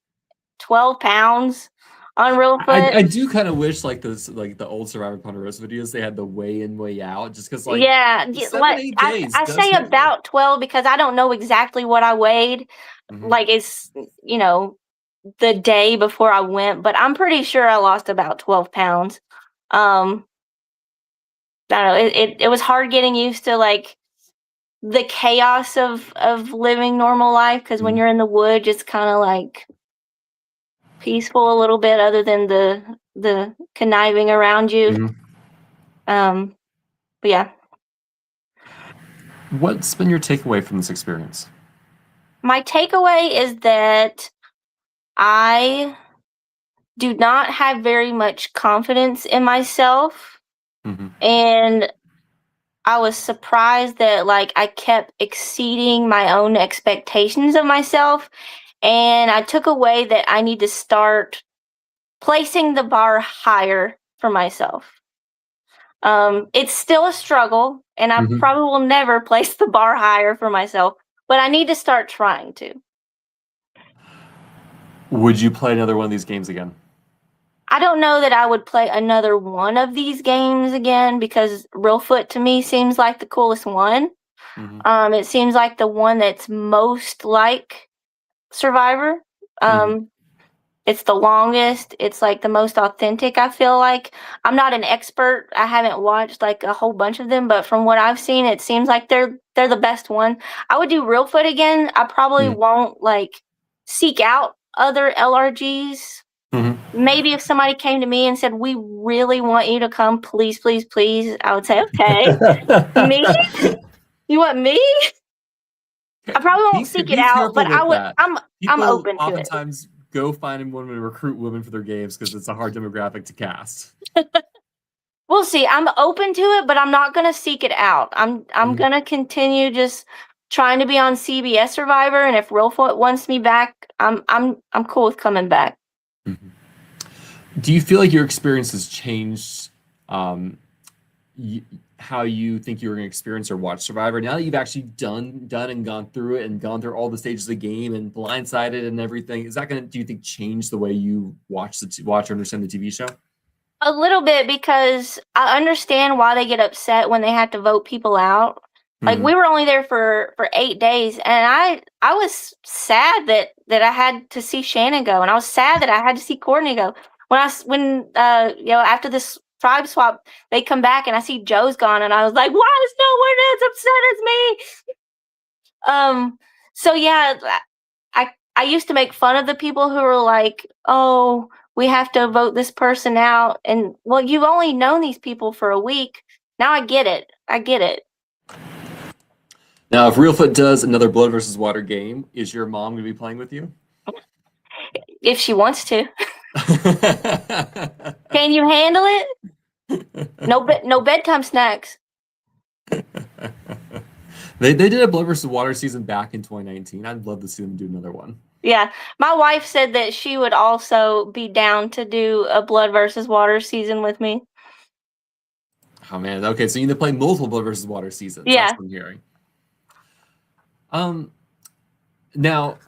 12 pounds on Real Foot. I do kind of wish like those like the old Survivor Ponderosa videos they had the way in way out just because like Yeah, seven like eight days I does say hit you. about 12 because I don't know exactly what I weighed. Mhm. Like it's, you know, the day before I went, but I'm pretty sure I lost about 12 pounds. Um, I don't know. It was hard getting used to like the chaos of living normal life, because when Mhm. you're in the woods, it's kind of like peaceful a little bit, other than the conniving around you. Mhm. Um, but yeah, What's been your takeaway from this experience? my takeaway is that I do not have very much confidence in myself, Mhm. and I was surprised that like I kept exceeding my own expectations of myself, and I took away that I need to start placing the bar higher for myself. It's still a struggle, and I Mhm. probably will never place the bar higher for myself, but I need to start trying to. Would you play another one of these games again? I don't know that I would play another one of these games again because Reelfoot to me seems like the coolest one. It seems like the one that's most like Survivor. It's the longest. It's like the most authentic, I feel like. I'm not an expert. I haven't watched like a whole bunch of them, but from what I've seen, it seems like they're the best one. I would do Reelfoot again. I probably won't like seek out other LRGs. Maybe if somebody came to me and said, "We really want you to come, please, please, please," I would say, "Okay." Me? You want me? I probably won't seek it out, but I would. That. I'm open to it. Oftentimes go find women and recruit women for their games because it's a hard demographic to cast. We'll see. I'm open to it, but I'm not gonna seek it out. I'm gonna continue just trying to be on CBS Survivor, and if Reelfoot wants me back, I'm cool with coming back. Do you feel like your experience has changed how you think you're going to experience or watch Survivor now that you've actually done and gone through it and gone through all the stages of the game and blindsided and everything? Is that going to, do you think, change the way you watch or understand the TV show? A little bit, because I understand why they get upset when they have to vote people out. Like we were only there for 8 days, and I was sad that I had to see Shannon go, and I was sad that I had to see Courtney go. When after this tribe swap, they come back and I see Joe's gone, and I was like, why is no one as upset as me? So yeah, I used to make fun of the people who were like, oh, we have to vote this person out, and well, you've only known these people for a week. Now I get it. Now, if Reelfoot does another Blood versus Water game, is your mom going to be playing with you? If she wants to. Can you handle it? No bedtime snacks. They did a Blood versus Water season back in 2019. I'd love to see them do another one. Yeah, my wife said that she would also be down to do a Blood versus Water season with me. Oh man, okay, so you need to play multiple Blood versus Water seasons. Yeah. That's what I'm hearing. Now,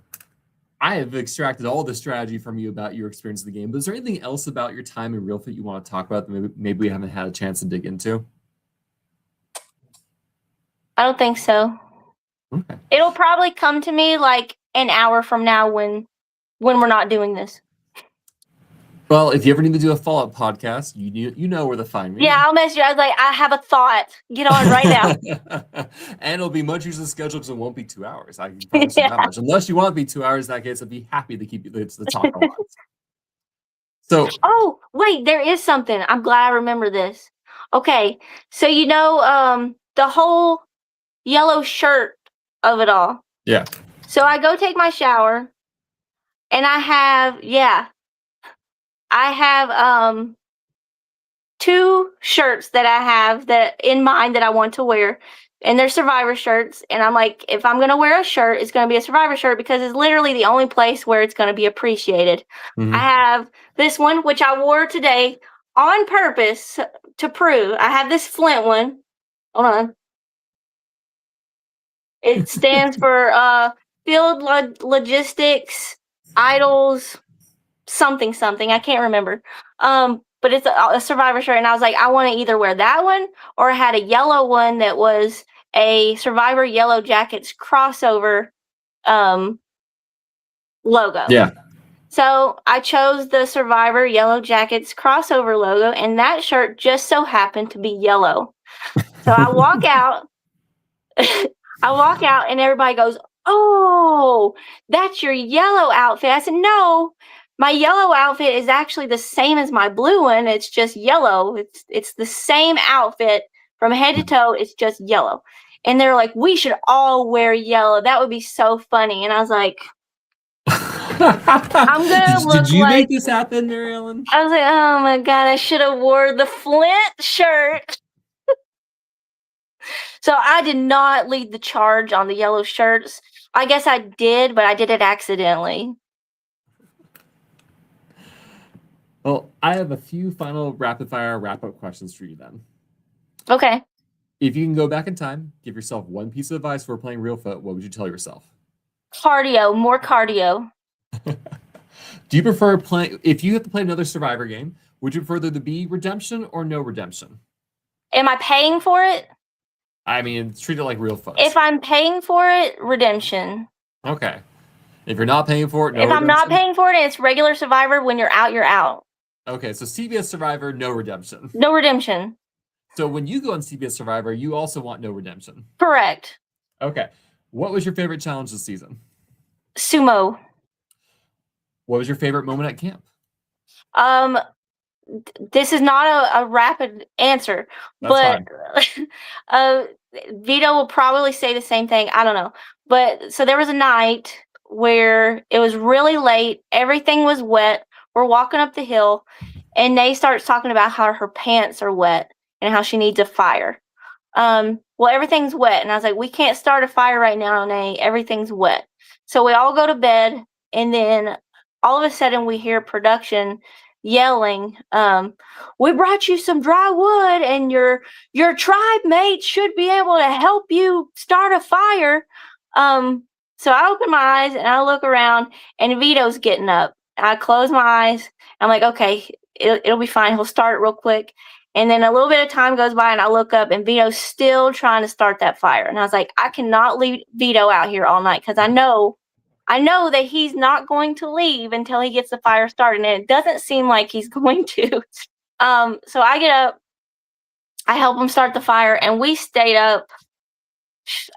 I have extracted all the strategy from you about your experience of the game, but is there anything else about your time in Reelfoot you want to talk about that maybe we haven't had a chance to dig into? I don't think so. Okay. It'll probably come to me like an hour from now when we're not doing this. Well, if you ever need to do a follow-up podcast, you know where to find me. Yeah, I'll message you. I was like, I have a thought. Get on right now. And it'll be much easier to schedule because it won't be 2 hours. I can promise you that much. Unless you want to be 2 hours, in that case, I'd be happy to keep you the talk a lot. So. Oh, wait, there is something. I'm glad I remember this. Okay, so you know the whole yellow shirt of it all. Yeah. So I go take my shower, and I have 2 shirts that I have that in mind that I want to wear, and they're Survivor shirts. And I'm like, if I'm gonna wear a shirt, it's gonna be a Survivor shirt because it's literally the only place where it's gonna be appreciated. I have this one, which I wore today on purpose to prove. I have this Flint one. Hold on. It stands for Field Logistics Idols something. I can't remember. But it's a Survivor shirt, and I was like, I want to either wear that one or I had a yellow one that was a Survivor Yellow Jackets crossover logo. Yeah. So I chose the Survivor Yellow Jackets crossover logo, and that shirt just so happened to be yellow. So I walk out. And everybody goes, "Oh, that's your yellow outfit." I said, "No, my yellow outfit is actually the same as my blue one. It's just yellow. It's the same outfit from head to toe. It's just yellow." And they're like, "We should all wear yellow. That would be so funny." And I was like, I'm gonna look like. Did you make this happen, Maryellen? I was like, oh my God, I should have wore the Flint shirt. So I did not lead the charge on the yellow shirts. I guess I did, but I did it accidentally. Well, I have a few final rapid-fire wrap-up questions for you then. Okay. If you can go back in time, give yourself one piece of advice for playing Reelfoot, what would you tell yourself? Cardio, more cardio. Do you prefer playing, if you have to play another Survivor game, would you prefer there to be redemption or no redemption? Am I paying for it? I mean, treat it like Reelfoot. If I'm paying for it, redemption. Okay. If you're not paying for it, no If I'm not redemption? paying for it and it's regular Survivor, when you're out, you're out. Okay, so CBS Survivor, no redemption. No redemption. So when you go on CBS Survivor, you also want no redemption. Correct. Okay. What was your favorite challenge this season? Sumo. What was your favorite moment at camp? This is not a rapid answer, That's but Vito will probably say the same thing. I don't know. But so there was a night where it was really late, everything was wet. We're walking up the hill, and Nay starts talking about how her pants are wet and how she needs a fire. Well, everything's wet, and I was like, we can't start a fire right now, Nay. Everything's wet. So we all go to bed, and then all of a sudden we hear production yelling, we brought you some dry wood, and your tribe mates should be able to help you start a fire. So I open my eyes and I look around, and Vito's getting up. I close my eyes. I'm like, okay, it'll be fine. He'll start it real quick. And then a little bit of time goes by, and I look up, and Vito's still trying to start that fire. And I was like, I cannot leave Vito out here all night, because I know that he's not going to leave until he gets the fire started, and it doesn't seem like he's going to. So I get up, I help him start the fire, and we stayed up.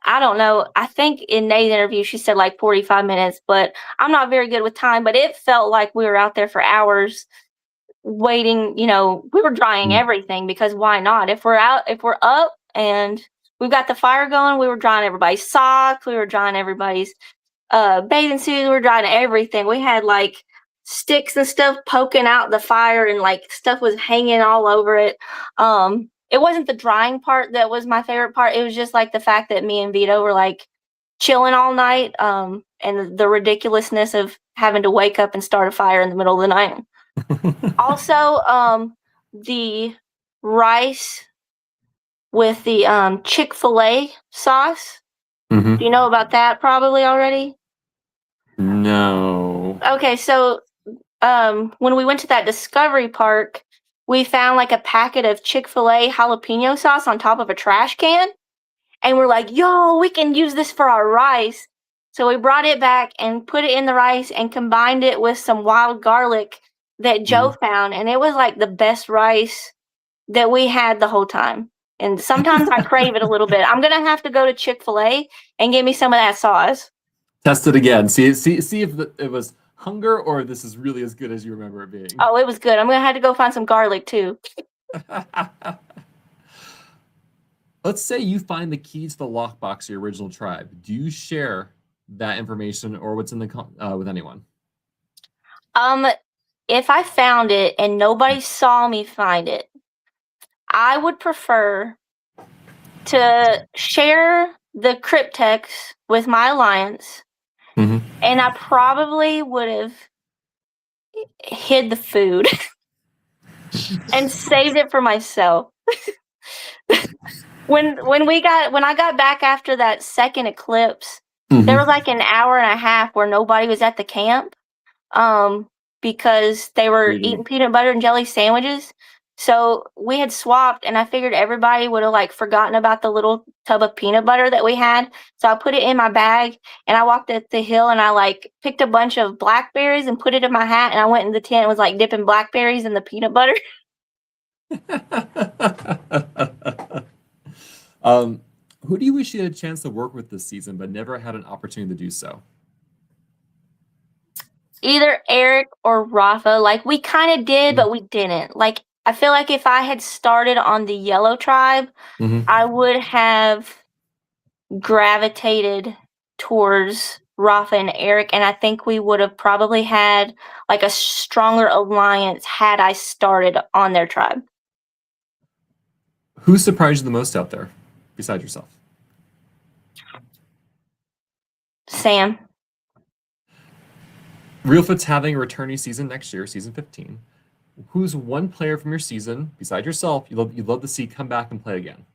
I don't know. I think in Nay's interview, she said like 45 minutes, but I'm not very good with time, but it felt like we were out there for hours waiting. We were drying everything, because why not? If we're up and we've got the fire going, we were drying everybody's socks. We were drying everybody's bathing suits. We were drying everything. We had like sticks and stuff poking out the fire, and like stuff was hanging all over it. It wasn't the drying part that was my favorite part. It was just like the fact that me and Vito were like chilling all night, and the ridiculousness of having to wake up and start a fire in the middle of the night. Also, the rice with the Chick-fil-A sauce. Mm-hmm. Do you know about that probably already? No. Okay, so when we went to that Discovery Park, we found like a packet of Chick-fil-A jalapeno sauce on top of a trash can. And we're like, yo, we can use this for our rice. So we brought it back and put it in the rice and combined it with some wild garlic that Joe found. And it was like the best rice that we had the whole time. And sometimes I crave it a little bit. I'm going to have to go to Chick-fil-A and get me some of that sauce. Test it again. See if it was hunger or this is really as good as you remember it being. Oh, it was good. I'm going to have to go find some garlic too. Let's say you find the keys to the lockbox of your original tribe. Do you share that information or what's in the with anyone? If I found it and nobody saw me find it, I would prefer to share the cryptex with my alliance, and I probably would have hid the food and saved it for myself. When I got back after that second eclipse, there was like an hour and a half where nobody was at the camp, because they were eating peanut butter and jelly sandwiches. So we had swapped, and I figured everybody would have like forgotten about the little tub of peanut butter that we had. So I put it in my bag, and I walked up the hill, and I like picked a bunch of blackberries and put it in my hat, and I went in the tent and was like dipping blackberries in the peanut butter. Who do you wish you had a chance to work with this season but never had an opportunity to do so? Either Eric or Rafa. Like we kind of did, but we didn't. Like I feel like if I had started on the yellow tribe, I would have gravitated towards Rafa and Eric, and I think we would have probably had like a stronger alliance had I started on their tribe. Who surprised you the most out there, besides yourself? Sam. Reelfoot's having a returning season next year, season 15. Who's one player from your season, besides yourself, you'd love to see come back and play again?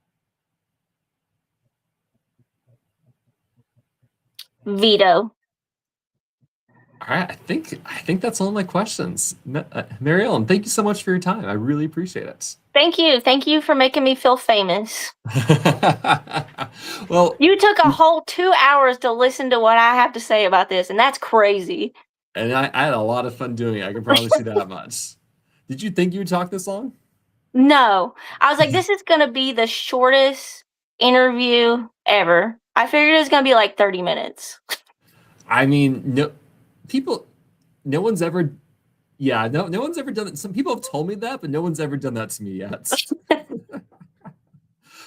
Vito. All right, I think that's all my questions. Maryellen, thank you so much for your time. I really appreciate it. Thank you. Thank you for making me feel famous. Well, you took a whole 2 hours to listen to what I have to say about this, and that's crazy. And I had a lot of fun doing it. I can promise you that much. Did you think you would talk this long? No. I was like, this is going to be the shortest interview ever. I figured it was going to be like 30 minutes. I mean, no one's ever, no one's ever done it. Some people have told me that, but no one's ever done that to me yet.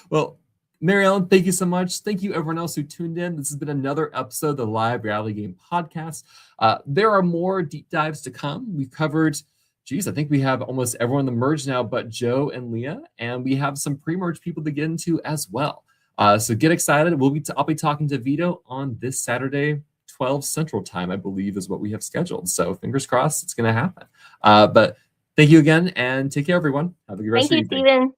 Well, Maryellen, thank you so much. Thank you, everyone else who tuned in. This has been another episode of the Live Reality Game Podcast. There are more deep dives to come. We've covered, I think we have almost everyone in the merge now but Joe and Leah, and we have some pre-merge people to get into as well. So get excited. I'll be talking to Vito on this Saturday, 12 Central Time, I believe is what we have scheduled. So fingers crossed it's going to happen. But thank you again, and take care, everyone. Have a good rest of your evening. Thank you, Steven.